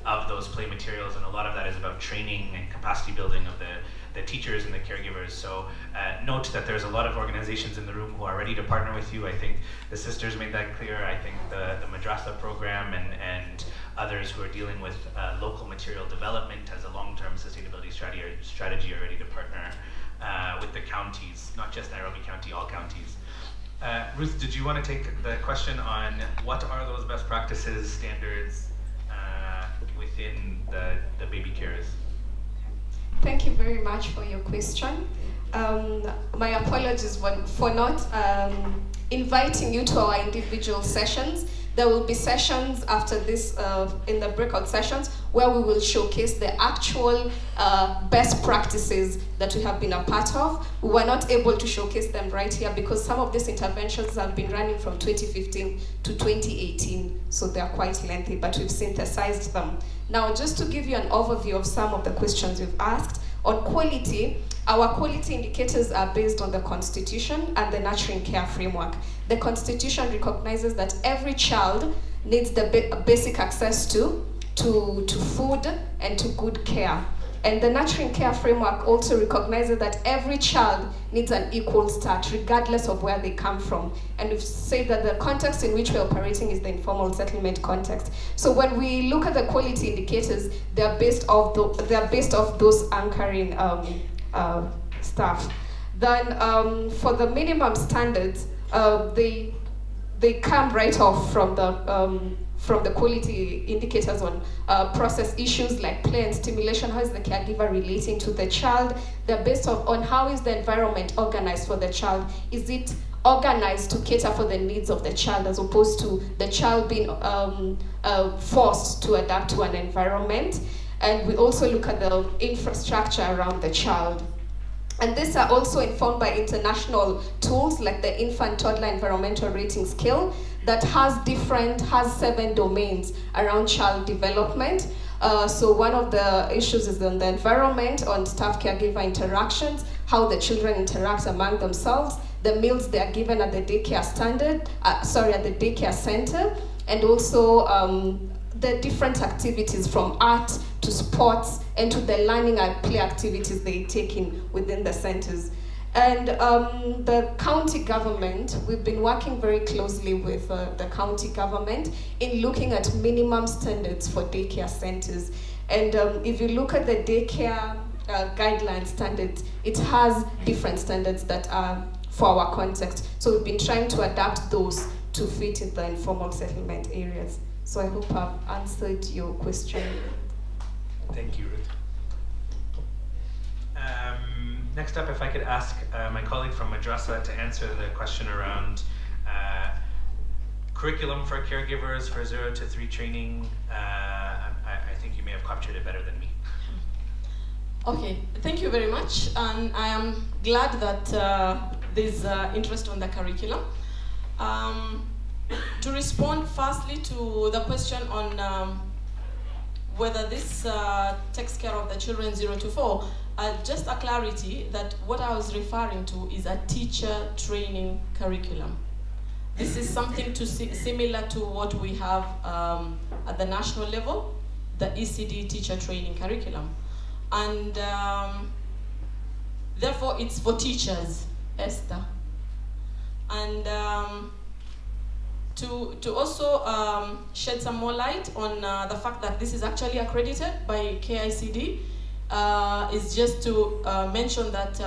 of those play materials, and a lot of that is about training and capacity building of the teachers and the caregivers. So note that there's a lot of organizations in the room who are ready to partner with you. I think the sisters made that clear. I think the Madrasa program and others who are dealing with local material development as a long-term sustainability strategy are ready to partner with the counties, not just Nairobi County, all counties. Ruth, did you want to take the question on what are those best practices, standards within the baby carers? Thank you very much for your question. My apologies for not inviting you to our individual sessions. There will be sessions after this in the breakout sessions where we will showcase the actual best practices that we have been a part of. We were not able to showcase them right here because some of these interventions have been running from 2015 to 2018, so they are quite lengthy, but we've synthesized them. Now, just to give you an overview of some of the questions you've asked, on quality, our quality indicators are based on the Constitution and the Nurturing Care Framework. The Constitution recognizes that every child needs the basic access to food and to good care. And the Nurturing Care Framework also recognizes that every child needs an equal start, regardless of where they come from. And we've said that the context in which we're operating is the informal settlement context. So when we look at the quality indicators, they're based off those anchoring stuff. Then for the minimum standards, they come right off from the quality indicators on process issues like play and stimulation. How is the caregiver relating to the child? They're based on how is the environment organized for the child. Is it organized to cater for the needs of the child as opposed to the child being forced to adapt to an environment? And we also look at the infrastructure around the child. And these are also informed by international tools like the Infant Toddler Environmental Rating Scale that has 7 domains around child development. So one of the issues is on the environment, on staff-caregiver interactions, how the children interact among themselves, the meals they are given at the daycare at the daycare center, and also the different activities from art to sports and to the learning and play activities they take in within the centers. And the county government, we've been working very closely with the county government in looking at minimum standards for daycare centers. And if you look at the daycare guideline standards, it has different standards that are for our context. So we've been trying to adapt those to fit in the informal settlement areas. So I hope I've answered your question. Thank you, Ruth. Next up, if I could ask my colleague from Madrasa to answer the question around curriculum for caregivers for 0 to 3 training. I think you may have captured it better than me. Okay, thank you very much. And I am glad that there's interest on the curriculum. To respond firstly to the question on whether this takes care of the children 0 to 4, just a clarity that what I was referring to is a teacher training curriculum. This is something similar to what we have at the national level, the ECD teacher training curriculum. And therefore it's for teachers, Esther. And to also shed some more light on the fact that this is actually accredited by KICD, is just to mention that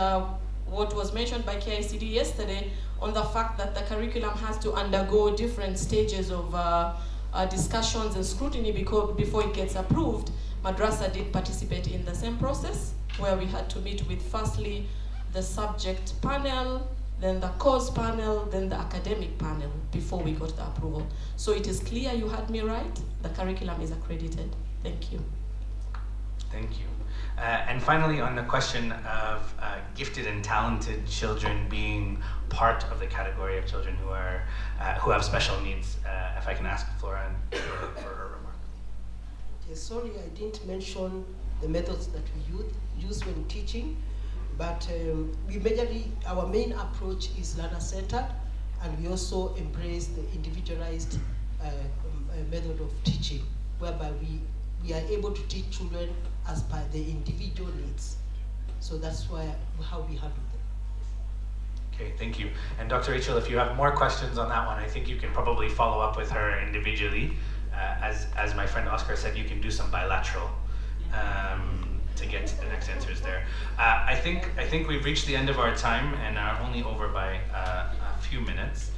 what was mentioned by KICD yesterday on the fact that the curriculum has to undergo different stages of discussions and scrutiny before it gets approved. Madrasa did participate in the same process, where we had to meet with firstly the subject panel, then the course panel, then the academic panel before we got the approval. So it is clear you had me right, the curriculum is accredited. Thank you. Thank you. And finally, on the question of gifted and talented children being part of the category of children who have special needs, if I can ask Flora for her remark. Yes, sorry, I didn't mention the methods that we use when teaching, but we majorly, our main approach is learner-centered, and we also embrace the individualized method of teaching, whereby we are able to teach children as per the individual needs. So that's how we handle them. Okay, thank you. And Dr. Rachel, if you have more questions on that one, I think you can probably follow up with her individually. As my friend Oscar said, you can do some bilateral to get to the next answers there. I think we've reached the end of our time and are only over by a few minutes.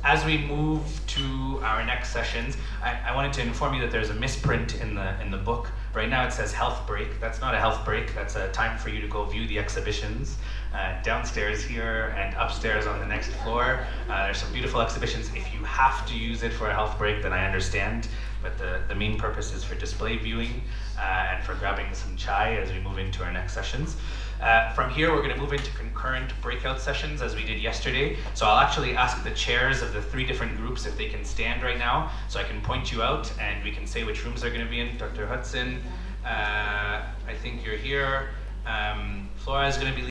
As we move to our next sessions, I wanted to inform you that there's a misprint in the book. Right now it says health break. That's not a health break. That's a time for you to go view the exhibitions downstairs here and upstairs on the next floor. There's some beautiful exhibitions. If you have to use it for a health break, then I understand. But the main purpose is for display viewing and for grabbing some chai as we move into our next sessions. From here, we're going to move into concurrent breakout sessions as we did yesterday. So I'll actually ask the chairs of the 3 different groups if they can stand right now, so I can point you out and we can say which rooms they're going to be in. Dr. Hudson, I think you're here. Flora is going to be